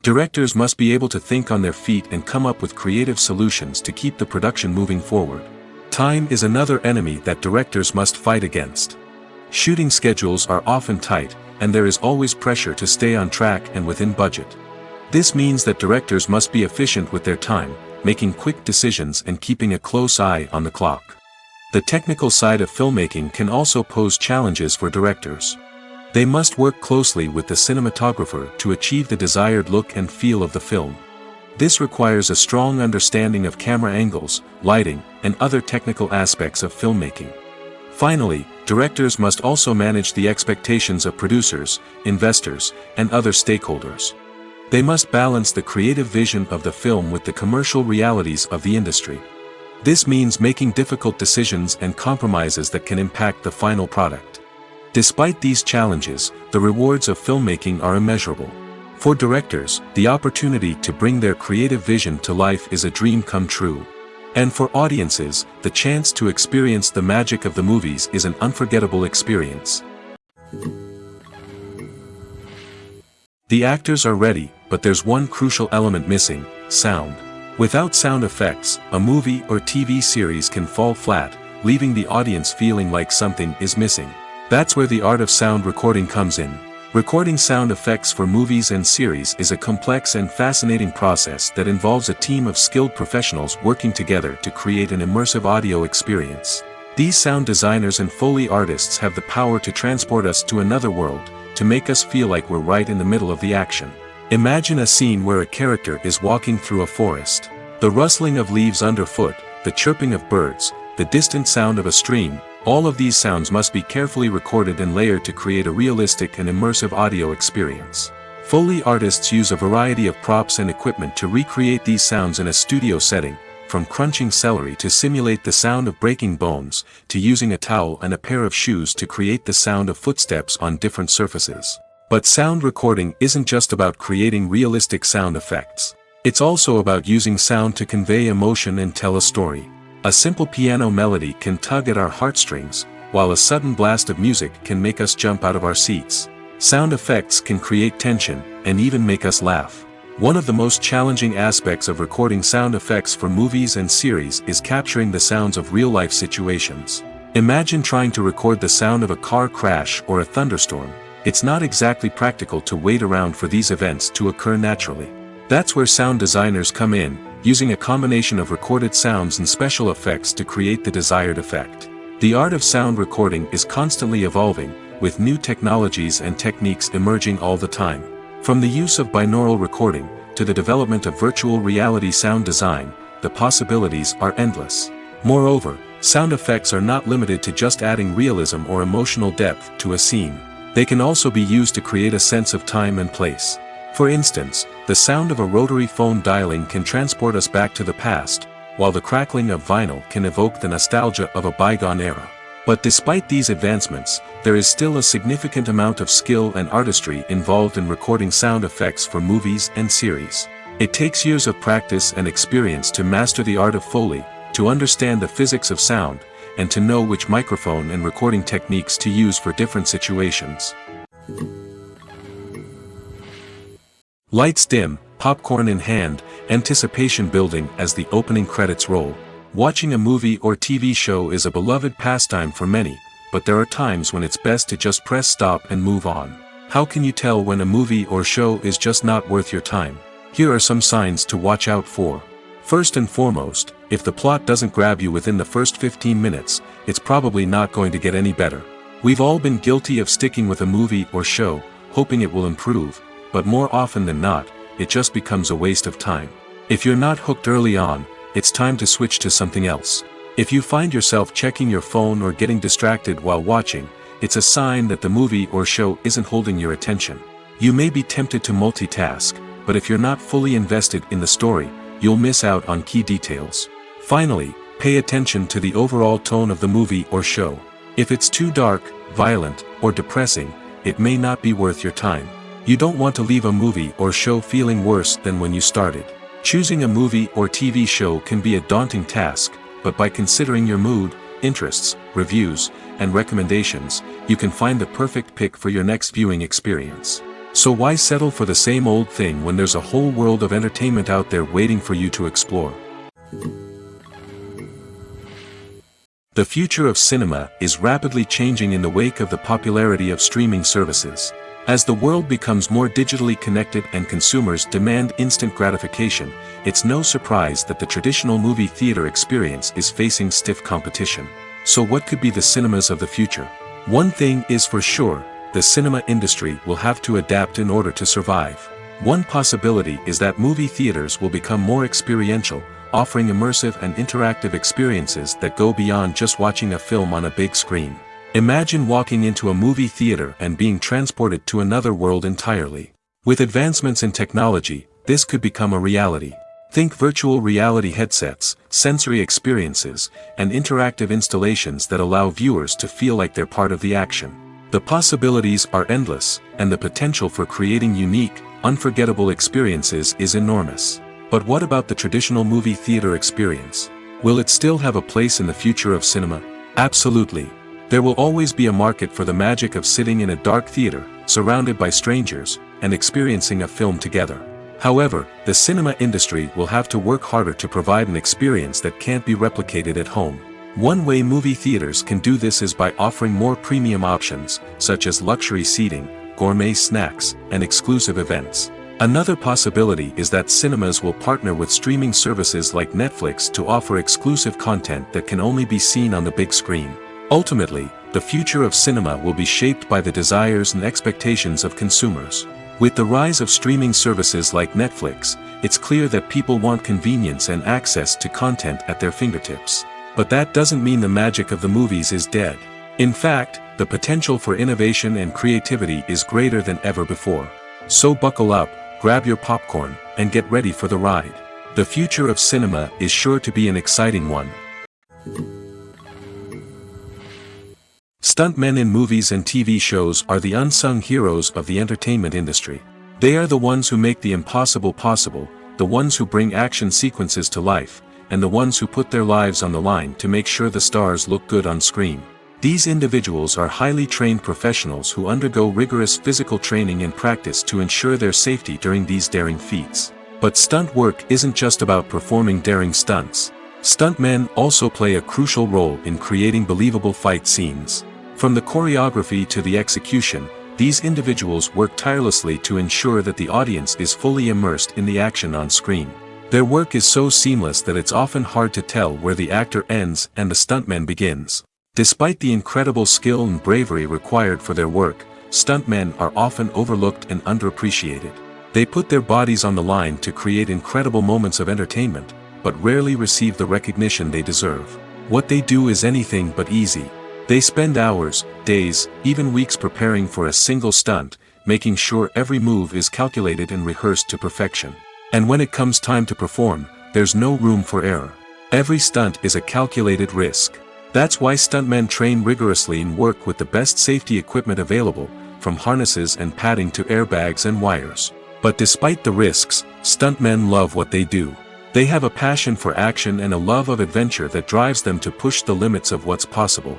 Directors must be able to think on their feet and come up with creative solutions to keep the production moving forward. Time is another enemy that directors must fight against. Shooting schedules are often tight, and there is always pressure to stay on track and within budget. This means that directors must be efficient with their time, making quick decisions and keeping a close eye on the clock. The technical side of filmmaking can also pose challenges for directors. They must work closely with the cinematographer to achieve the desired look and feel of the film. This requires a strong understanding of camera angles, lighting, and other technical aspects of filmmaking. Finally, directors must also manage the expectations of producers, investors, and other stakeholders. They must balance the creative vision of the film with the commercial realities of the industry. This means making difficult decisions and compromises that can impact the final product. Despite these challenges, the rewards of filmmaking are immeasurable. For directors, the opportunity to bring their creative vision to life is a dream come true. And for audiences, the chance to experience the magic of the movies is an unforgettable experience. The actors are ready, but there's one crucial element missing: sound. Without sound effects, a movie or TV series can fall flat, leaving the audience feeling like something is missing. That's where the art of sound recording comes in. Recording sound effects for movies and series is a complex and fascinating process that involves a team of skilled professionals working together to create an immersive audio experience. These sound designers and Foley artists have the power to transport us to another world, to make us feel like we're right in the middle of the action. Imagine a scene where a character is walking through a forest. The rustling of leaves underfoot, the chirping of birds, the distant sound of a stream, all of these sounds must be carefully recorded and layered to create a realistic and immersive audio experience. Foley artists use a variety of props and equipment to recreate these sounds in a studio setting, from crunching celery to simulate the sound of breaking bones, to using a towel and a pair of shoes to create the sound of footsteps on different surfaces. But sound recording isn't just about creating realistic sound effects. It's also about using sound to convey emotion and tell a story. A simple piano melody can tug at our heartstrings, while a sudden blast of music can make us jump out of our seats. Sound effects can create tension, and even make us laugh. One of the most challenging aspects of recording sound effects for movies and series is capturing the sounds of real-life situations. Imagine trying to record the sound of a car crash or a thunderstorm. It's not exactly practical to wait around for these events to occur naturally. That's where sound designers come in, using a combination of recorded sounds and special effects to create the desired effect. The art of sound recording is constantly evolving, with new technologies and techniques emerging all the time. From the use of binaural recording, to the development of virtual reality sound design, the possibilities are endless. Moreover, sound effects are not limited to just adding realism or emotional depth to a scene. They can also be used to create a sense of time and place. For instance, the sound of a rotary phone dialing can transport us back to the past, while the crackling of vinyl can evoke the nostalgia of a bygone era. But despite these advancements, there is still a significant amount of skill and artistry involved in recording sound effects for movies and series. It takes years of practice and experience to master the art of Foley, to understand the physics of sound, and to know which microphone and recording techniques to use for different situations. Lights dim, popcorn in hand, anticipation building as the opening credits roll. Watching a movie or TV show is a beloved pastime for many, but there are times when it's best to just press stop and move on. How can you tell when a movie or show is just not worth your time? Here are some signs to watch out for. First and foremost, if the plot doesn't grab you within the first 15 minutes, it's probably not going to get any better. We've all been guilty of sticking with a movie or show, hoping it will improve, but more often than not, it just becomes a waste of time. If you're not hooked early on, it's time to switch to something else. If you find yourself checking your phone or getting distracted while watching, it's a sign that the movie or show isn't holding your attention. You may be tempted to multitask, but if you're not fully invested in the story, you'll miss out on key details. Finally, pay attention to the overall tone of the movie or show. If it's too dark, violent, or depressing, it may not be worth your time. You don't want to leave a movie or show feeling worse than when you started. Choosing a movie or TV show can be a daunting task, but by considering your mood, interests, reviews, and recommendations, you can find the perfect pick for your next viewing experience. So why settle for the same old thing when there's a whole world of entertainment out there waiting for you to explore? The future of cinema is rapidly changing in the wake of the popularity of streaming services. As the world becomes more digitally connected and consumers demand instant gratification, it's no surprise that the traditional movie theater experience is facing stiff competition. So what could be the cinemas of the future? One thing is for sure, the cinema industry will have to adapt in order to survive. One possibility is that movie theaters will become more experiential, offering immersive and interactive experiences that go beyond just watching a film on a big screen. Imagine walking into a movie theater and being transported to another world entirely. With advancements in technology, this could become a reality. Think virtual reality headsets, sensory experiences, and interactive installations that allow viewers to feel like they're part of the action. The possibilities are endless, and the potential for creating unique, unforgettable experiences is enormous. But what about the traditional movie theater experience? Will it still have a place in the future of cinema? Absolutely. There will always be a market for the magic of sitting in a dark theater, surrounded by strangers, and experiencing a film together. However, the cinema industry will have to work harder to provide an experience that can't be replicated at home. One way movie theaters can do this is by offering more premium options, such as luxury seating, gourmet snacks, and exclusive events. Another possibility is that cinemas will partner with streaming services like Netflix to offer exclusive content that can only be seen on the big screen. Ultimately, the future of cinema will be shaped by the desires and expectations of consumers. With the rise of streaming services like Netflix, it's clear that people want convenience and access to content at their fingertips. But that doesn't mean the magic of the movies is dead. In fact, the potential for innovation and creativity is greater than ever before. So buckle up, grab your popcorn, and get ready for the ride. The future of cinema is sure to be an exciting one. Stuntmen in movies and TV shows are the unsung heroes of the entertainment industry. They are the ones who make the impossible possible, the ones who bring action sequences to life, and the ones who put their lives on the line to make sure the stars look good on screen. These individuals are highly trained professionals who undergo rigorous physical training and practice to ensure their safety during these daring feats. But stunt work isn't just about performing daring stunts. Stuntmen also play a crucial role in creating believable fight scenes. From the choreography to the execution, these individuals work tirelessly to ensure that the audience is fully immersed in the action on screen. Their work is so seamless that it's often hard to tell where the actor ends and the stuntman begins. Despite the incredible skill and bravery required for their work, stuntmen are often overlooked and underappreciated. They put their bodies on the line to create incredible moments of entertainment, but rarely receive the recognition they deserve. What they do is anything but easy. They spend hours, days, even weeks preparing for a single stunt, making sure every move is calculated and rehearsed to perfection. And when it comes time to perform, there's no room for error. Every stunt is a calculated risk. That's why stuntmen train rigorously and work with the best safety equipment available, from harnesses and padding to airbags and wires. But despite the risks, stuntmen love what they do. They have a passion for action and a love of adventure that drives them to push the limits of what's possible.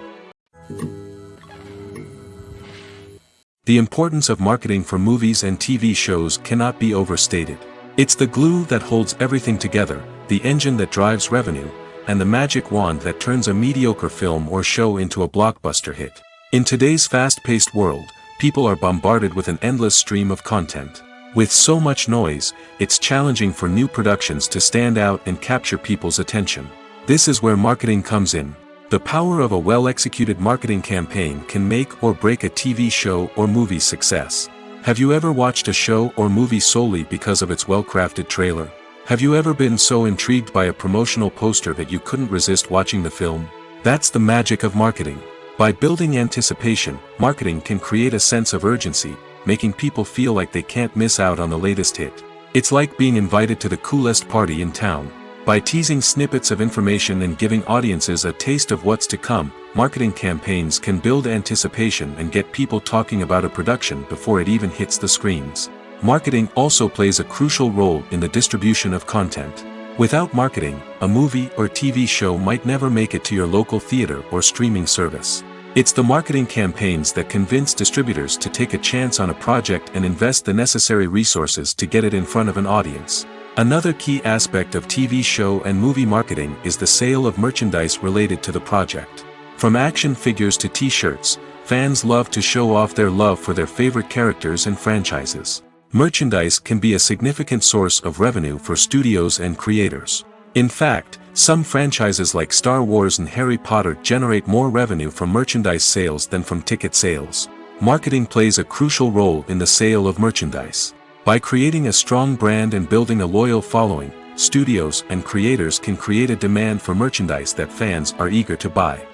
The importance of marketing for movies and TV shows cannot be overstated. It's the glue that holds everything together, the engine that drives revenue, and the magic wand that turns a mediocre film or show into a blockbuster hit. In today's fast-paced world, people are bombarded with an endless stream of content. With so much noise, it's challenging for new productions to stand out and capture people's attention. This is where marketing comes in. The power of a well-executed marketing campaign can make or break a TV show or movie's success. Have you ever watched a show or movie solely because of its well-crafted trailer? Have you ever been so intrigued by a promotional poster that you couldn't resist watching the film? That's the magic of marketing. By building anticipation, marketing can create a sense of urgency, making people feel like they can't miss out on the latest hit. It's like being invited to the coolest party in town. By teasing snippets of information and giving audiences a taste of what's to come, marketing campaigns can build anticipation and get people talking about a production before it even hits the screens. Marketing also plays a crucial role in the distribution of content. Without marketing, a movie or TV show might never make it to your local theater or streaming service. It's the marketing campaigns that convince distributors to take a chance on a project and invest the necessary resources to get it in front of an audience. Another key aspect of TV show and movie marketing is the sale of merchandise related to the project. From action figures to t-shirts, fans love to show off their love for their favorite characters and franchises. Merchandise can be a significant source of revenue for studios and creators. In fact, some franchises like Star Wars and Harry Potter generate more revenue from merchandise sales than from ticket sales. Marketing plays a crucial role in the sale of merchandise. By creating a strong brand and building a loyal following, studios and creators can create a demand for merchandise that fans are eager to buy.